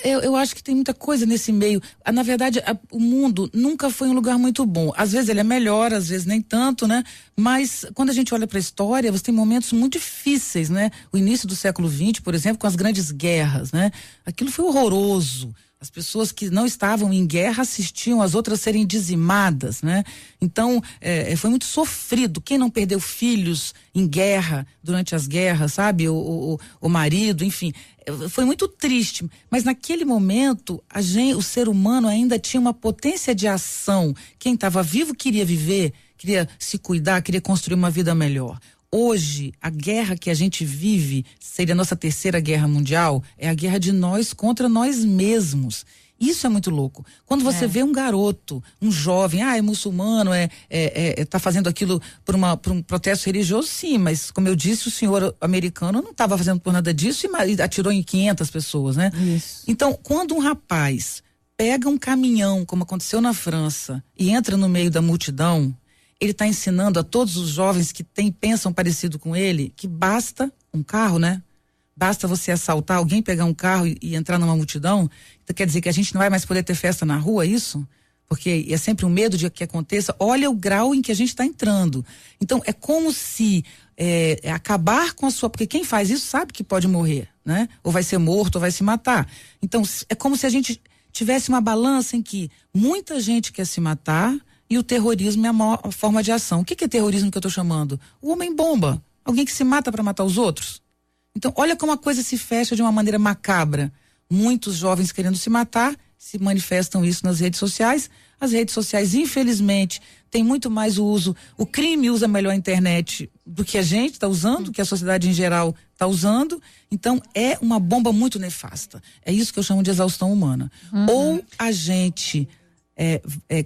Eu acho que tem muita coisa nesse meio. Na verdade, o mundo nunca foi um lugar muito bom. Às vezes ele é melhor, às vezes nem tanto, né? Mas quando a gente olha para a história, você tem momentos muito difíceis, né? O início do século XX, por exemplo, com as grandes guerras, né? Aquilo foi horroroso. As pessoas que não estavam em guerra assistiam as outras serem dizimadas, né? Então, foi muito sofrido. Quem não perdeu filhos em guerra, durante as guerras, sabe? O marido, enfim. Foi muito triste. Mas naquele momento, o ser humano ainda tinha uma potência de ação. Quem estava vivo queria viver, queria se cuidar, queria construir uma vida melhor. Hoje, a guerra que a gente vive, seria a nossa terceira guerra mundial, é a guerra de nós contra nós mesmos. Isso é muito louco. Quando você vê um garoto, um jovem, é muçulmano, tá fazendo aquilo por um protesto religioso, sim, mas como eu disse, o senhor americano não estava fazendo por nada disso e atirou em 500 pessoas, né? Isso. Então, quando um rapaz pega um caminhão, como aconteceu na França, e entra no meio da multidão, ele está ensinando a todos os jovens que pensam parecido com ele, que basta um carro, né? Basta você assaltar alguém, pegar um carro e entrar numa multidão. Então quer dizer que a gente não vai mais poder ter festa na rua, isso? Porque é sempre um medo de que aconteça. Olha o grau em que a gente está entrando. Então é como se acabar com a sua... Porque quem faz isso sabe que pode morrer, né? Ou vai ser morto, ou vai se matar. Então é como se a gente tivesse uma balança em que muita gente quer se matar e o terrorismo é a maior forma de ação. O que é terrorismo que eu estou chamando? O homem-bomba. Alguém que se mata para matar os outros. Então, olha como a coisa se fecha de uma maneira macabra. Muitos jovens querendo se matar, se manifestam isso nas redes sociais. As redes sociais, infelizmente, têm muito mais o uso. O crime usa melhor a internet do que a gente está usando, que a sociedade em geral está usando. Então, é uma bomba muito nefasta. É isso que eu chamo de exaustão humana. Ou a gente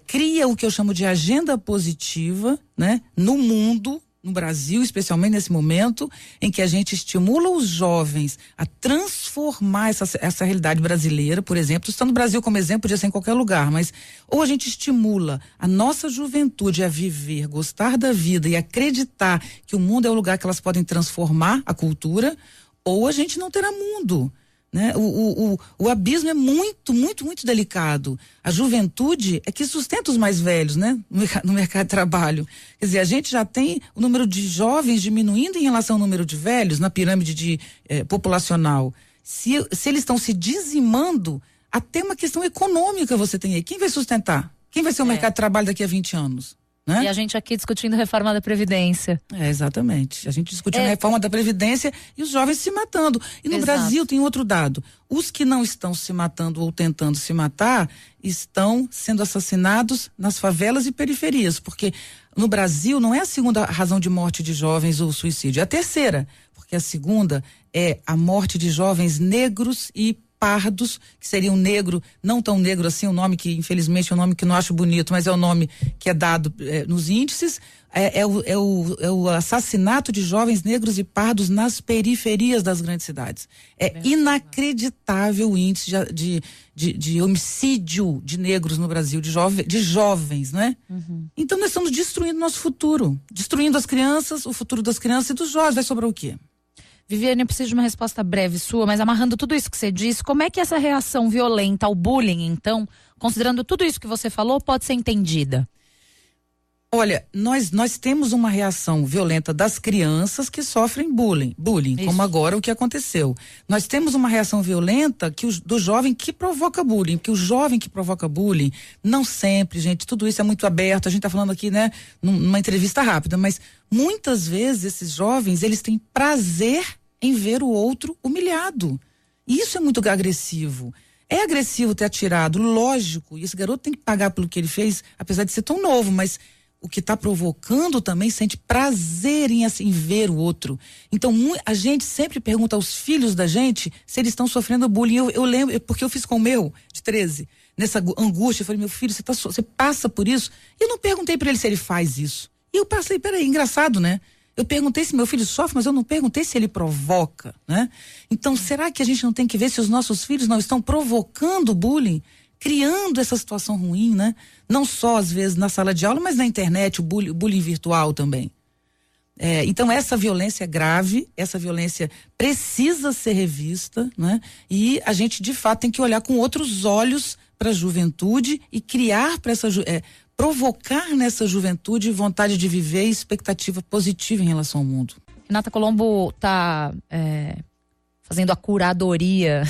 cria o que eu chamo de agenda positiva, né? No mundo, no Brasil, especialmente nesse momento, em que a gente estimula os jovens a transformar essa realidade brasileira, por exemplo, estando no Brasil como exemplo, podia ser em qualquer lugar, mas ou a gente estimula a nossa juventude a viver, gostar da vida e acreditar que o mundo é o lugar que elas podem transformar a cultura, ou a gente não terá mundo. Né? O abismo é muito, muito, muito delicado. A juventude é que sustenta os mais velhos, né? No mercado de trabalho. Quer dizer, a gente já tem o número de jovens diminuindo em relação ao número de velhos na pirâmide populacional. Se eles estão se dizimando, até uma questão econômica você tem aí. Quem vai sustentar? Quem vai ser o mercado de trabalho daqui a 20 anos? Né? E a gente aqui discutindo reforma da Previdência. Exatamente. A gente discutindo a reforma da Previdência e os jovens se matando. E no Brasil tem outro dado. Os que não estão se matando ou tentando se matar estão sendo assassinados nas favelas e periferias. Porque no Brasil não é a segunda razão de morte de jovens o suicídio, é a terceira. Porque a segunda é a morte de jovens negros e pardos, que seria um negro, não tão negro assim, um nome que infelizmente é um nome que não acho bonito, mas é o nome que é dado nos índices, é o assassinato de jovens negros e pardos nas periferias das grandes cidades. É inacreditável o índice de homicídio de negros no Brasil, de jovens, né? Então nós estamos destruindo nosso futuro, destruindo as crianças, o futuro das crianças e dos jovens. Vai sobrar o quê? Viviane, eu preciso de uma resposta breve sua, mas amarrando tudo isso que você disse, como é que essa reação violenta ao bullying, então, considerando tudo isso que você falou, pode ser entendida? Olha, nós temos uma reação violenta das crianças que sofrem bullying, como agora o que aconteceu. Nós temos uma reação violenta do jovem que provoca bullying, porque o jovem que provoca bullying, não sempre, gente, tudo isso é muito aberto, a gente tá falando aqui, né, numa entrevista rápida, mas muitas vezes esses jovens, eles têm prazer em ver o outro humilhado. E isso é muito agressivo. É agressivo ter atirado, lógico, e esse garoto tem que pagar pelo que ele fez, apesar de ser tão novo, mas o que está provocando também sente prazer em ver o outro. Então, a gente sempre pergunta aos filhos da gente se eles estão sofrendo bullying. Eu lembro, porque eu fiz com o meu, de 13, nessa angústia, eu falei, meu filho, você passa por isso? E eu não perguntei para ele se ele faz isso. E eu passei, peraí, engraçado, né? Eu perguntei se meu filho sofre, mas eu não perguntei se ele provoca, né? Então, será que a gente não tem que ver se os nossos filhos não estão provocando bullying, criando essa situação ruim, né? Não só, às vezes, na sala de aula, mas na internet, o bullying virtual também. Então, essa violência é grave, essa violência precisa ser revista, né? E a gente, de fato, tem que olhar com outros olhos para a juventude e criar para essa provocar nessa juventude vontade de viver e expectativa positiva em relação ao mundo. Renata Colombo está fazendo a curadoria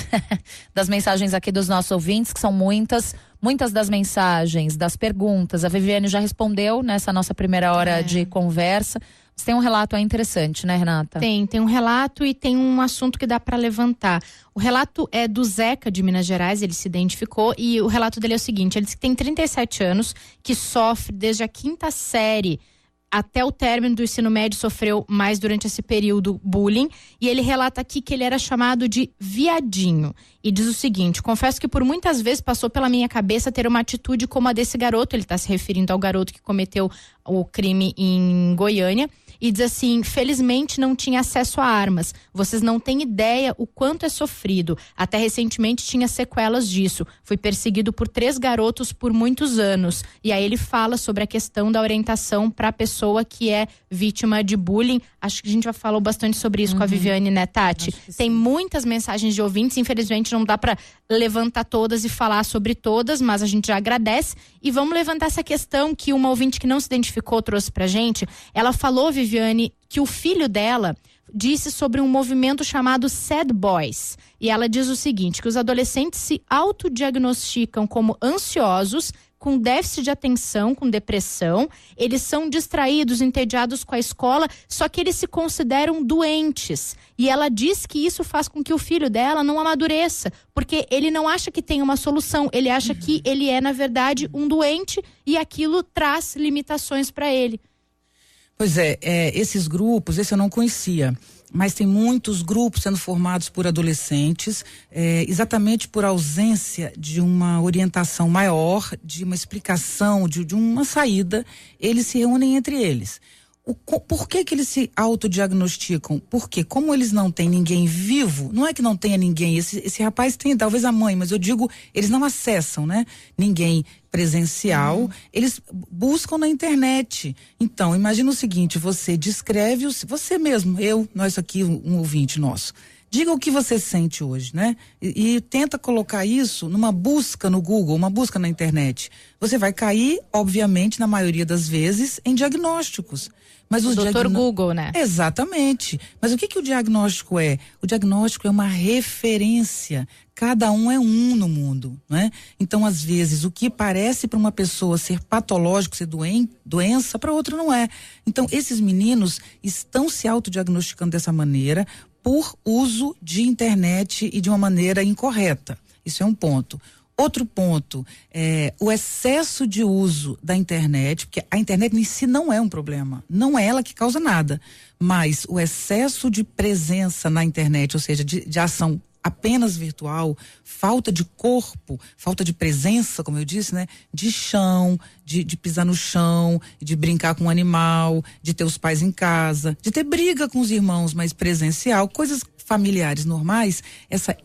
das mensagens aqui dos nossos ouvintes, que são muitas das mensagens, das perguntas. A Viviane já respondeu nessa nossa primeira hora de conversa. Mas tem um relato interessante, né, Renata? Tem um relato e tem um assunto que dá para levantar. O relato é do Zeca, de Minas Gerais, ele se identificou, e o relato dele é o seguinte: ele tem 37 anos, que sofre desde a 5ª série até o término do ensino médio, sofreu mais durante esse período bullying, e ele relata aqui que ele era chamado de viadinho, e diz o seguinte: confesso que por muitas vezes passou pela minha cabeça ter uma atitude como a desse garoto. Ele está se referindo ao garoto que cometeu o crime em Goiânia, e diz assim: felizmente não tinha acesso a armas, vocês não têm ideia o quanto é sofrido, até recentemente tinha sequelas disso, fui perseguido por 3 garotos por muitos anos. E aí ele fala sobre a questão da orientação para a pessoa que é vítima de bullying. Acho que a gente já falou bastante sobre isso com a Viviane, né, Tati? Tem muitas mensagens de ouvintes, infelizmente não dá para levantar todas e falar sobre todas, mas a gente já agradece. E vamos levantar essa questão que uma ouvinte que não se identificou trouxe pra gente. Ela falou, Viviane, que o filho dela disse sobre um movimento chamado Sad Boys. E ela diz o seguinte: que os adolescentes se autodiagnosticam como ansiosos, com déficit de atenção, com depressão, eles são distraídos, entediados com a escola, só que eles se consideram doentes. E ela diz que isso faz com que o filho dela não amadureça, porque ele não acha que tem uma solução, ele acha que ele é, na verdade, um doente, e aquilo traz limitações para ele. Pois esses grupos, esse eu não conhecia, mas tem muitos grupos sendo formados por adolescentes, exatamente por ausência de uma orientação maior, de uma explicação, de uma saída. Eles se reúnem entre eles. Por que eles se autodiagnosticam? Porque como eles não têm ninguém vivo, não é que não tenha ninguém, esse rapaz tem talvez a mãe, mas eu digo, eles não acessam, né? Ninguém presencial, eles buscam na internet. Então, imagina o seguinte: você descreve, você mesmo, nós aqui, um ouvinte nosso, diga o que você sente hoje, né? E tenta colocar isso numa busca no Google, uma busca na internet. Você vai cair, obviamente, na maioria das vezes, em diagnósticos. Mas o Dr. Google, né? Exatamente. Mas o que o diagnóstico é? O diagnóstico é uma referência. Cada um é um no mundo, né? Então, às vezes, o que parece para uma pessoa ser patológico, ser doença, para outra não é. Então, esses meninos estão se autodiagnosticando dessa maneira por uso de internet e de uma maneira incorreta. Isso é um ponto. Outro ponto é o excesso de uso da internet, porque a internet em si não é um problema, não é ela que causa nada, mas o excesso de presença na internet, ou seja, de ação apenas virtual, falta de corpo, falta de presença, como eu disse, né? De chão, de pisar no chão, de brincar com um animal, de ter os pais em casa, de ter briga com os irmãos, mas presencial, coisas familiares normais. Essa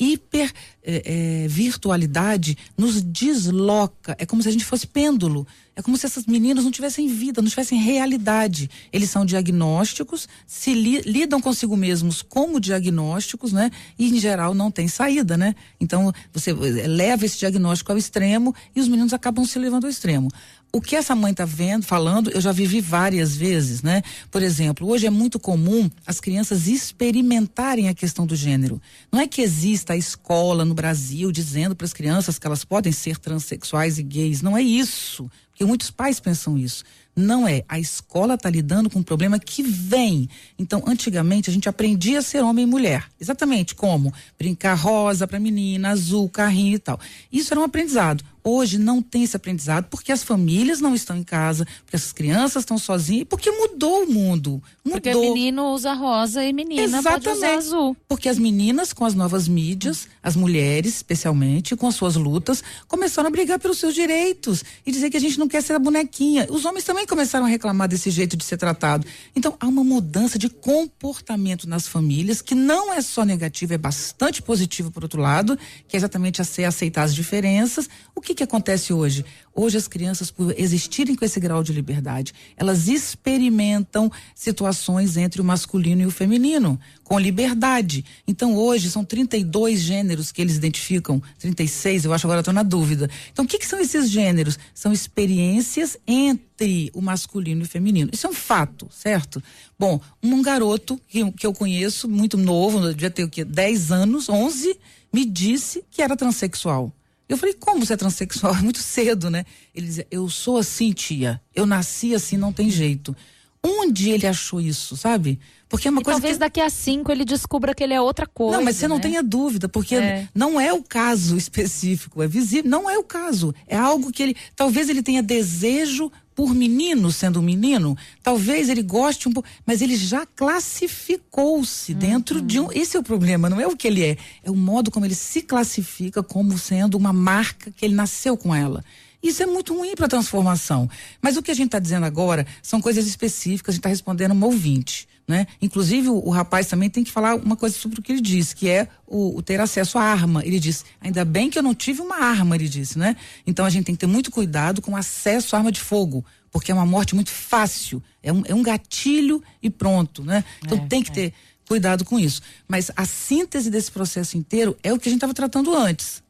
virtualidade nos desloca, é como se a gente fosse pêndulo, é como se essas meninas não tivessem vida, não tivessem realidade. Eles são diagnósticos, se lidam consigo mesmos como diagnósticos, né? E em geral não tem saída, né? Então você leva esse diagnóstico ao extremo e os meninos acabam se levando ao extremo. O que essa mãe está falando, eu já vivi várias vezes, né? Por exemplo, hoje é muito comum as crianças experimentarem a questão do gênero. Não é que exista a escola no Brasil dizendo para as crianças que elas podem ser transexuais e gays, não é isso. Porque muitos pais pensam isso. Não é. A escola está lidando com um problema que vem. Então, antigamente, a gente aprendia a ser homem e mulher. Exatamente como brincar rosa para menina, azul, carrinho e tal. Isso era um aprendizado. hoje não tem esse aprendizado porque as famílias não estão em casa, porque as crianças estão sozinhas, porque mudou o mundo. Mudou. Porque menino usa rosa e menina pode usar azul. Porque as meninas, com as novas mídias, as mulheres especialmente, com as suas lutas, começaram a brigar pelos seus direitos e dizer que a gente não quer ser a bonequinha. Os homens também começaram a reclamar desse jeito de ser tratado. Então, há uma mudança de comportamento nas famílias que não é só negativa, é bastante positivo por outro lado, que é exatamente aceitar as diferenças. O que acontece hoje? Hoje as crianças, por existirem com esse grau de liberdade, elas experimentam situações entre o masculino e o feminino, com liberdade. Então hoje são 32 gêneros que eles identificam, 36, eu acho, agora estou na dúvida. Então o que são esses gêneros? São experiências entre o masculino e o feminino. Isso é um fato, certo? Bom, um garoto que eu conheço, muito novo, devia ter o quê? 10 anos, 11, me disse que era transexual. Eu falei, como você é transexual? É muito cedo, né? Ele dizia, eu sou assim, tia. Eu nasci assim, não tem jeito. Onde ele achou isso, sabe? Porque é uma coisa talvez daqui a 5 ele descubra que ele é outra coisa. Não, mas você não tenha dúvida, porque não é o caso específico, é visível, não é o caso. É algo que ele, talvez ele tenha desejo por menino, sendo um menino, talvez ele goste um pouco, mas ele já classificou-se dentro de um, esse é o problema, não é o que ele é o modo como ele se classifica como sendo uma marca que ele nasceu com ela. Isso é muito ruim para a transformação. Mas o que a gente está dizendo agora são coisas específicas, a gente está respondendo uma ouvinte, né? Inclusive o rapaz também tem que falar uma coisa sobre o que ele disse, que é o ter acesso à arma. Ele disse, ainda bem que eu não tive uma arma, ele disse, né? Então a gente tem que ter muito cuidado com acesso à arma de fogo, porque é uma morte muito fácil, é um gatilho e pronto, né? Então tem que ter cuidado com isso. Mas a síntese desse processo inteiro é o que a gente estava tratando antes.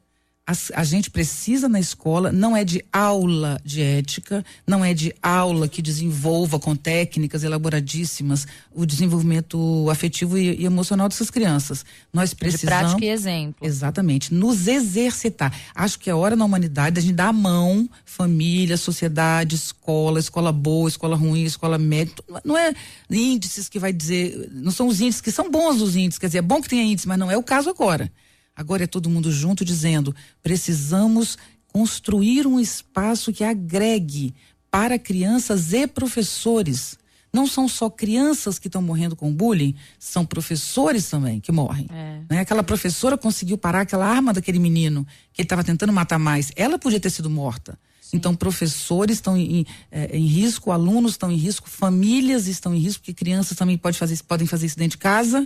A gente precisa na escola, não é de aula de ética, não é de aula que desenvolva com técnicas elaboradíssimas o desenvolvimento afetivo e emocional dessas crianças. Nós precisamos... De prática e exemplo. Exatamente, nos exercitar. Acho que é hora na humanidade da gente dar a mão, família, sociedade, escola boa, escola ruim, escola média. Não é índices que vai dizer, não são os índices que são bons os índices, quer dizer, é bom que tenha índice, mas não é o caso agora. Agora é todo mundo junto dizendo, precisamos construir um espaço que agregue para crianças e professores. Não são só crianças que estão morrendo com bullying, são professores também que morrem. Né? Aquela professora conseguiu parar aquela arma daquele menino que ele estava tentando matar mais. Ela podia ter sido morta. Sim. Então, professores estão em risco, alunos estão em risco, famílias estão em risco, porque crianças também podem fazer isso dentro de casa.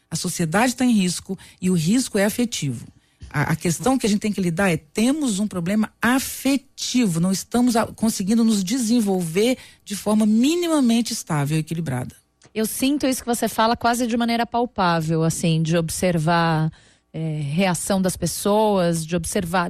A sociedade está em risco e o risco é afetivo. A questão que a gente tem que lidar é, temos um problema afetivo, não estamos conseguindo nos desenvolver de forma minimamente estável e equilibrada. Eu sinto isso que você fala quase de maneira palpável, assim, de observar reação das pessoas, de observar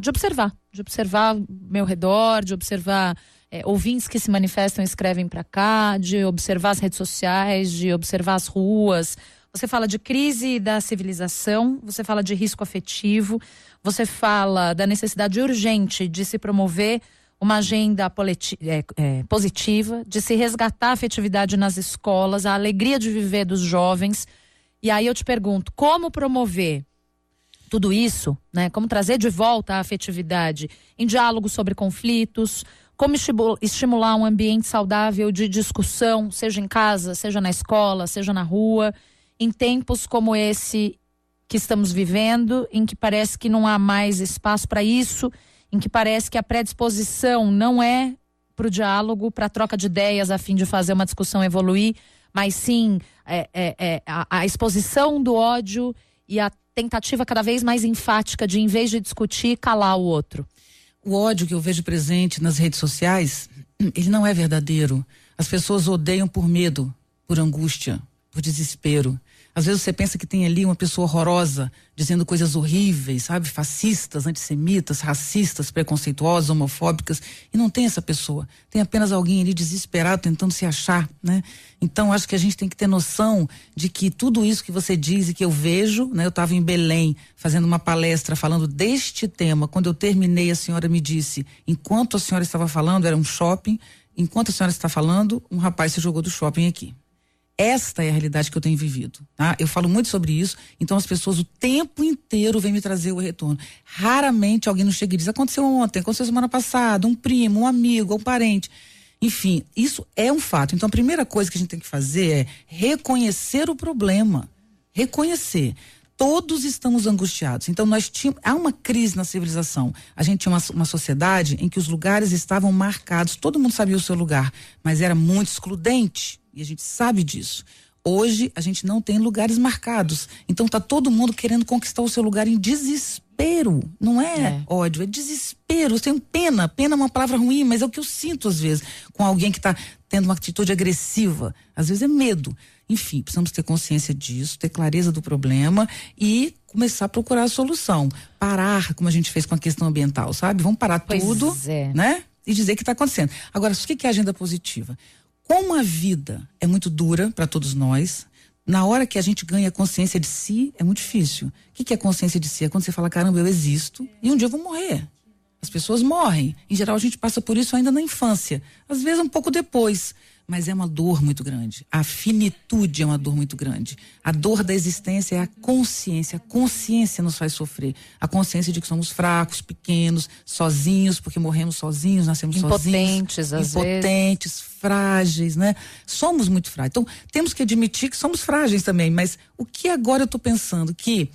meu redor, de observar ouvintes que se manifestam e escrevem para cá, de observar as redes sociais, de observar as ruas. Você fala de crise da civilização, você fala de risco afetivo, você fala da necessidade urgente de se promover uma agenda positiva, de se resgatar a afetividade nas escolas, a alegria de viver dos jovens. E aí eu te pergunto, como promover tudo isso, né? Como trazer de volta a afetividade em diálogo sobre conflitos, como estimular um ambiente saudável de discussão, seja em casa, seja na escola, seja na rua, em tempos como esse que estamos vivendo, em que parece que não há mais espaço para isso, em que parece que a predisposição não é para o diálogo, para a troca de ideias a fim de fazer uma discussão evoluir, mas sim a exposição do ódio e a tentativa cada vez mais enfática de, em vez de discutir, calar o outro. O ódio que eu vejo presente nas redes sociais, ele não é verdadeiro. As pessoas odeiam por medo, por angústia, por desespero. Às vezes você pensa que tem ali uma pessoa horrorosa, dizendo coisas horríveis, sabe? Fascistas, antissemitas, racistas, preconceituosas, homofóbicas, e não tem essa pessoa. Tem apenas alguém ali desesperado, tentando se achar, né? Então, acho que a gente tem que ter noção de que tudo isso que você diz e que eu vejo, né? Eu estava em Belém, fazendo uma palestra, falando deste tema. Quando eu terminei, a senhora me disse, enquanto a senhora estava falando, era um shopping, enquanto a senhora está falando, um rapaz se jogou do shopping aqui. Esta é a realidade que eu tenho vivido, tá? Eu falo muito sobre isso, então as pessoas o tempo inteiro vêm me trazer o retorno. Raramente alguém não chega e diz, aconteceu ontem, aconteceu semana passada, um primo, um amigo, um parente. Enfim, isso é um fato. Então a primeira coisa que a gente tem que fazer é reconhecer o problema. Reconhecer. Todos estamos angustiados. Então há uma crise na civilização. A gente tinha uma sociedade em que os lugares estavam marcados, todo mundo sabia o seu lugar, mas era muito excludente. E a gente sabe disso. Hoje, a gente não tem lugares marcados. Então, tá todo mundo querendo conquistar o seu lugar em desespero. Não é ódio, é desespero. Eu tenho pena. Pena é uma palavra ruim, mas é o que eu sinto às vezes com alguém que tá tendo uma atitude agressiva. Às vezes é medo. Enfim, precisamos ter consciência disso, ter clareza do problema e começar a procurar a solução. Parar, como a gente fez com a questão ambiental, sabe? Vamos parar tudo, né? E dizer o que está acontecendo. Agora, o que é a agenda positiva? Como a vida é muito dura para todos nós, na hora que a gente ganha consciência de si, é muito difícil. O que é consciência de si? É quando você fala, caramba, eu existo e um dia eu vou morrer. As pessoas morrem. Em geral, a gente passa por isso ainda na infância. Às vezes um pouco depois. Mas é uma dor muito grande. A finitude é uma dor muito grande. A dor da existência é a consciência. A consciência nos faz sofrer. A consciência de que somos fracos, pequenos, sozinhos, porque morremos sozinhos, nascemos impotentes, sozinhos. Impotentes, frágeis, né? Somos muito frágeis. Então, temos que admitir que somos frágeis também. Mas o que agora eu estou pensando? Que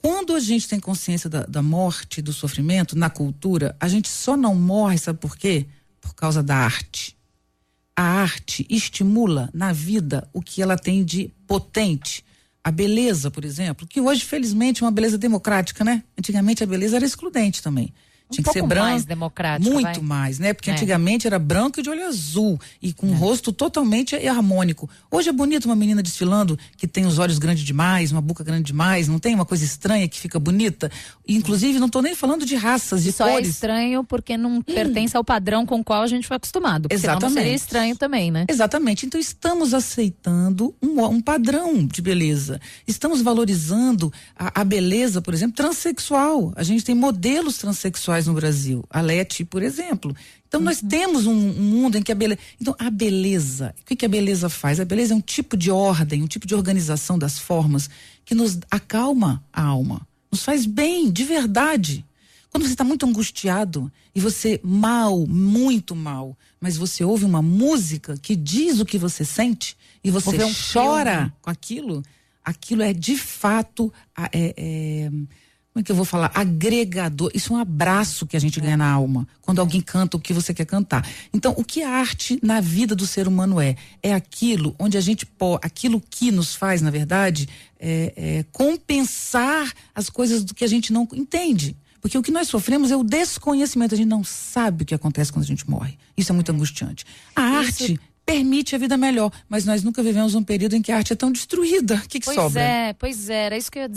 quando a gente tem consciência da morte, do sofrimento, na cultura, a gente só não morre, sabe por quê? Por causa da arte. A arte estimula na vida o que ela tem de potente. A beleza, por exemplo, que hoje, felizmente, é uma beleza democrática, né? Antigamente a beleza era excludente também. Tinha que ser branco, mais democrático, muito mais, né? Porque antigamente era branco e de olho azul e com um rosto totalmente harmônico. Hoje é bonito uma menina desfilando que tem os olhos grandes demais, uma boca grande demais, não tem uma coisa estranha que fica bonita. E, inclusive, não estou nem falando de raças, de cores. Só é estranho porque não pertence ao padrão com o qual a gente foi acostumado. Exatamente. Senão não seria estranho também, né? Exatamente. Então estamos aceitando um padrão de beleza. Estamos valorizando a beleza, por exemplo, transexual. A gente tem modelos transexuais no Brasil, a Leti, por exemplo. Então nós temos um mundo em que a beleza... Então a beleza, o que a beleza faz? A beleza é um tipo de ordem, um tipo de organização das formas que nos acalma a alma, nos faz bem, de verdade. Quando você está muito angustiado e você mal, muito mal, mas você ouve uma música que diz o que você sente e você chora com aquilo, aquilo é de fato como é que eu vou falar? Agregador. Isso é um abraço que a gente ganha na alma. Quando alguém canta o que você quer cantar. Então, o que a arte na vida do ser humano é? É aquilo onde a gente pode, aquilo que nos faz, na verdade, compensar as coisas do que a gente não entende. Porque o que nós sofremos é o desconhecimento. A gente não sabe o que acontece quando a gente morre. Isso é muito angustiante. A arte permite a vida melhor, mas nós nunca vivemos um período em que a arte é tão destruída. O que sobra? Pois é, era isso que eu ia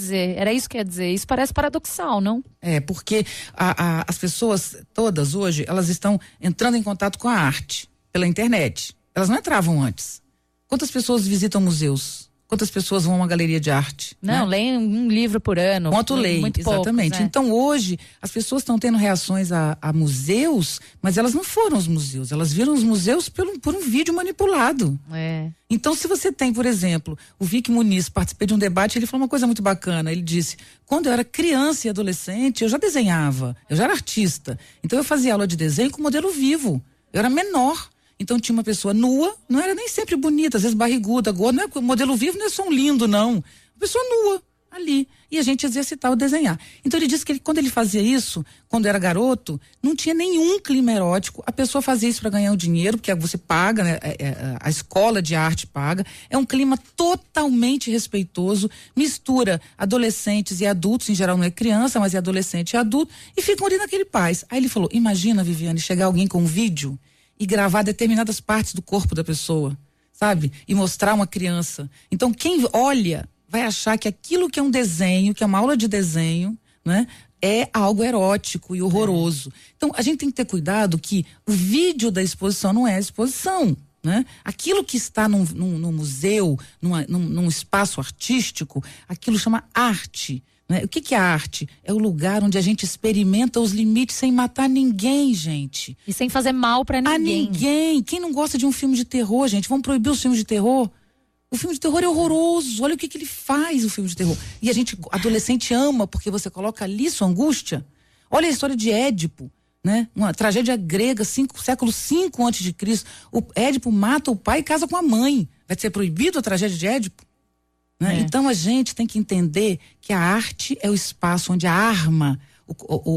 dizer. Isso parece paradoxal, não? É, porque as pessoas todas hoje, elas estão entrando em contato com a arte pela internet. Elas não entravam antes. Quantas pessoas visitam museus? Quantas pessoas vão a uma galeria de arte? Não, leem um livro por ano. Quanto leem, exatamente. Poucos, Então hoje as pessoas estão tendo reações a museus, mas elas não foram aos museus, elas viram os museus por um vídeo manipulado. Então se você tem, por exemplo, o Vic Muniz, participei de um debate, ele falou uma coisa muito bacana, ele disse, quando eu era criança e adolescente, eu já desenhava, eu já era artista, então eu fazia aula de desenho com modelo vivo, eu era menor. Então tinha uma pessoa nua, não era nem sempre bonita, às vezes barriguda, gorda, não é, o modelo vivo não é só um lindo, não. Uma pessoa nua, ali. E a gente exercitava o desenhar. Então ele disse que quando ele fazia isso, quando era garoto, não tinha nenhum clima erótico. A pessoa fazia isso para ganhar o dinheiro, porque você paga, né? A escola de arte paga. É um clima totalmente respeitoso, mistura adolescentes e adultos, em geral não é criança, mas é adolescente e adulto, e ficam ali naquele paz. Aí ele falou, imagina, Viviane, chegar alguém com um vídeo e gravar determinadas partes do corpo da pessoa, sabe? E mostrar uma criança. Então, quem olha vai achar que aquilo que é um desenho, que é uma aula de desenho, né? É algo erótico e horroroso. Então, a gente tem que ter cuidado que o vídeo da exposição não é a exposição, né? Aquilo que está num museu, num espaço artístico, aquilo chama arte. O que é a arte? É o lugar onde a gente experimenta os limites sem matar ninguém, gente. E sem fazer mal pra ninguém. A ninguém. Quem não gosta de um filme de terror, gente? Vamos proibir os filmes de terror? O filme de terror é horroroso. Olha o que ele faz, o filme de terror. E a gente, adolescente, ama, porque você coloca ali sua angústia. Olha a história de Édipo, né? Uma tragédia grega, século V a.C. O Édipo mata o pai e casa com a mãe. Vai ser proibido a tragédia de Édipo? Né? Então a gente tem que entender que a arte é o espaço onde a arma,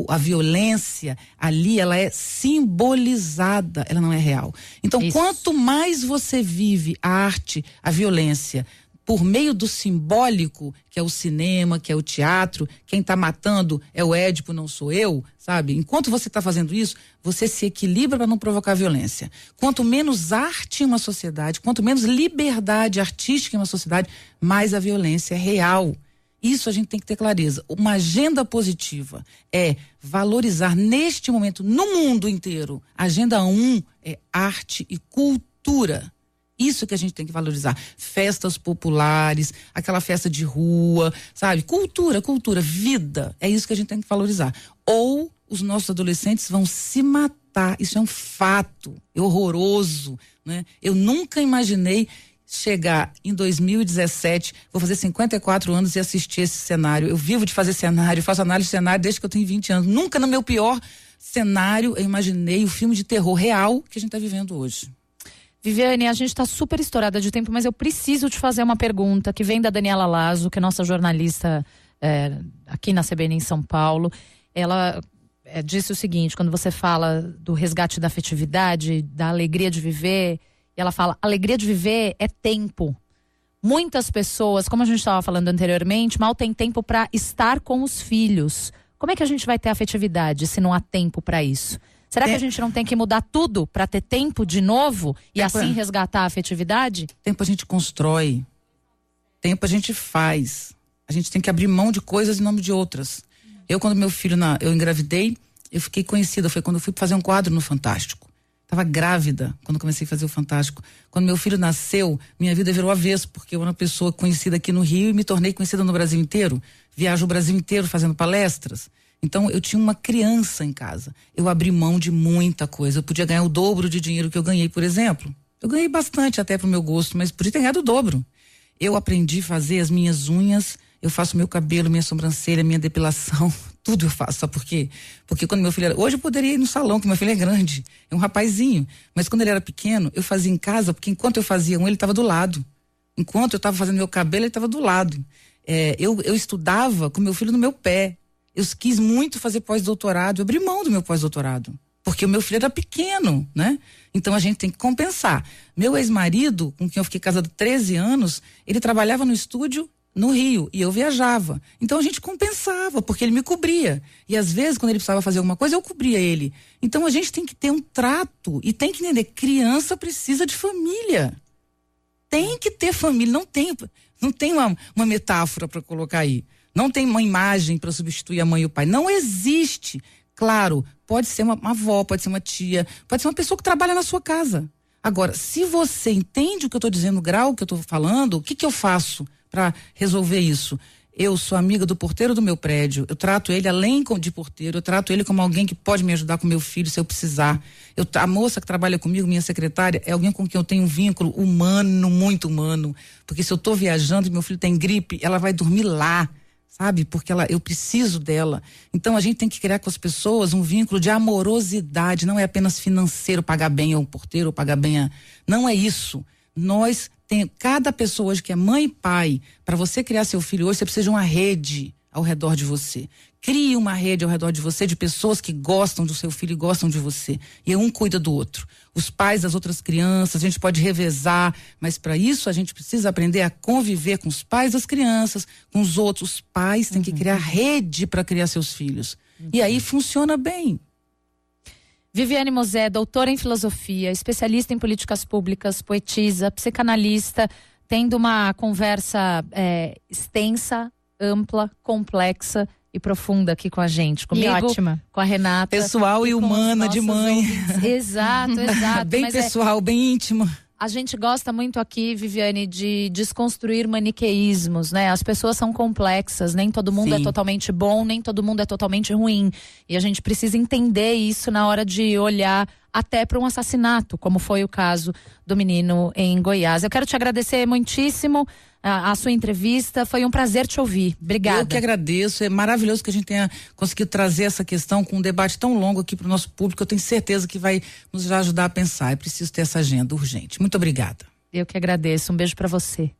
a violência ali, ela é simbolizada, ela não é real. Então, quanto mais você vive a arte, a violência, por meio do simbólico, que é o cinema, que é o teatro, quem está matando é o Édipo, não sou eu, sabe? Enquanto você está fazendo isso, você se equilibra para não provocar violência. Quanto menos arte em uma sociedade, quanto menos liberdade artística em uma sociedade, mais a violência é real. Isso a gente tem que ter clareza. Uma agenda positiva é valorizar neste momento, no mundo inteiro, a agenda 1 é arte e cultura. Isso que a gente tem que valorizar. Festas populares, aquela festa de rua, sabe? Cultura, vida. É isso que a gente tem que valorizar. Ou os nossos adolescentes vão se matar. Isso é um fato. É horroroso, né? Eu nunca imaginei chegar em 2017, vou fazer 54 anos e assistir esse cenário. Eu vivo de fazer cenário, faço análise de cenário desde que eu tenho 20 anos. Nunca no meu pior cenário eu imaginei o filme de terror real que a gente está vivendo hoje. Viviane, a gente está super estourada de tempo, mas eu preciso te fazer uma pergunta que vem da Daniela Lazo, que é nossa jornalista aqui na CBN em São Paulo. Ela disse o seguinte, quando você fala do resgate da afetividade, da alegria de viver, e ela fala, alegria de viver é tempo. Muitas pessoas, como a gente estava falando anteriormente, mal tem tempo para estar com os filhos. Como é que a gente vai ter afetividade se não há tempo para isso? Será que a gente não tem que mudar tudo para ter tempo de novo e assim resgatar a afetividade? Tempo a gente constrói. Tempo a gente faz. A gente tem que abrir mão de coisas em nome de outras. Eu, quando meu filho, eu engravidei, eu fiquei conhecida. Foi quando eu fui fazer um quadro no Fantástico. Tava grávida quando comecei a fazer o Fantástico. Quando meu filho nasceu, minha vida virou avesso, porque eu era uma pessoa conhecida aqui no Rio e me tornei conhecida no Brasil inteiro. Viajo o Brasil inteiro fazendo palestras. Então, eu tinha uma criança em casa. Eu abri mão de muita coisa. Eu podia ganhar o dobro de dinheiro que eu ganhei, por exemplo. Eu ganhei bastante até pro meu gosto, mas podia ter ganhado o dobro. Eu aprendi a fazer as minhas unhas, eu faço meu cabelo, minha sobrancelha, minha depilação, tudo eu faço. Sabe por quê? Porque quando meu filho era... Hoje eu poderia ir no salão, porque meu filho é grande, é um rapazinho. Mas quando ele era pequeno, eu fazia em casa, porque enquanto eu fazia ele estava do lado. Enquanto eu estava fazendo meu cabelo, ele estava do lado. Eu estudava com meu filho no meu pé. Eu quis muito fazer pós-doutorado, eu abri mão do meu pós-doutorado, porque o meu filho era pequeno, né? Então a gente tem que compensar. Meu ex-marido, com quem eu fiquei casado 13 anos, ele trabalhava no estúdio no Rio e eu viajava. Então a gente compensava, porque ele me cobria. E às vezes, quando ele precisava fazer alguma coisa, eu cobria ele. Então a gente tem que ter um trato e tem que entender, criança precisa de família. Tem que ter família, não tem uma metáfora para colocar aí. Não tem uma imagem para substituir a mãe e o pai. Não existe. Claro, pode ser uma avó, pode ser uma tia, pode ser uma pessoa que trabalha na sua casa. Agora, se você entende o que eu estou dizendo, o grau que eu estou falando, o que eu faço para resolver isso? Eu sou amiga do porteiro do meu prédio, eu trato ele além de porteiro, eu trato ele como alguém que pode me ajudar com meu filho se eu precisar. A moça que trabalha comigo, minha secretária, é alguém com quem eu tenho um vínculo humano, muito humano. Porque se eu estou viajando e meu filho tem gripe, ela vai dormir lá. Sabe? Porque eu preciso dela. Então a gente tem que criar com as pessoas um vínculo de amorosidade, não é apenas financeiro, pagar bem ao porteiro, pagar bem não é isso. Cada pessoa hoje que é mãe e pai, para você criar seu filho hoje, você precisa de uma rede ao redor de você. Crie uma rede ao redor de você de pessoas que gostam do seu filho e gostam de você. E um cuida do outro. Os pais das outras crianças, a gente pode revezar, mas para isso a gente precisa aprender a conviver com os pais das crianças, com os outros. Os pais têm que criar rede para criar seus filhos. E aí funciona bem. Viviane Mosé, doutora em filosofia, especialista em políticas públicas, poetisa, psicanalista, tendo uma conversa extensa, ampla, complexa e profunda aqui com a gente, comigo, e ótima, com a Renata. Pessoal e humana de mãe. Exato. Bem mas pessoal, bem íntimo. A gente gosta muito aqui, Viviane, de desconstruir maniqueísmos, né? As pessoas são complexas, nem todo mundo é totalmente bom, nem todo mundo é totalmente ruim. E a gente precisa entender isso na hora de olhar até para um assassinato, como foi o caso do menino em Goiás. Eu quero te agradecer muitíssimo a sua entrevista, foi um prazer te ouvir. Obrigada. Eu que agradeço, é maravilhoso que a gente tenha conseguido trazer essa questão com um debate tão longo aqui para o nosso público. Eu tenho certeza que vai nos ajudar a pensar. É preciso ter essa agenda urgente. Muito obrigada. Eu que agradeço. Um beijo para você.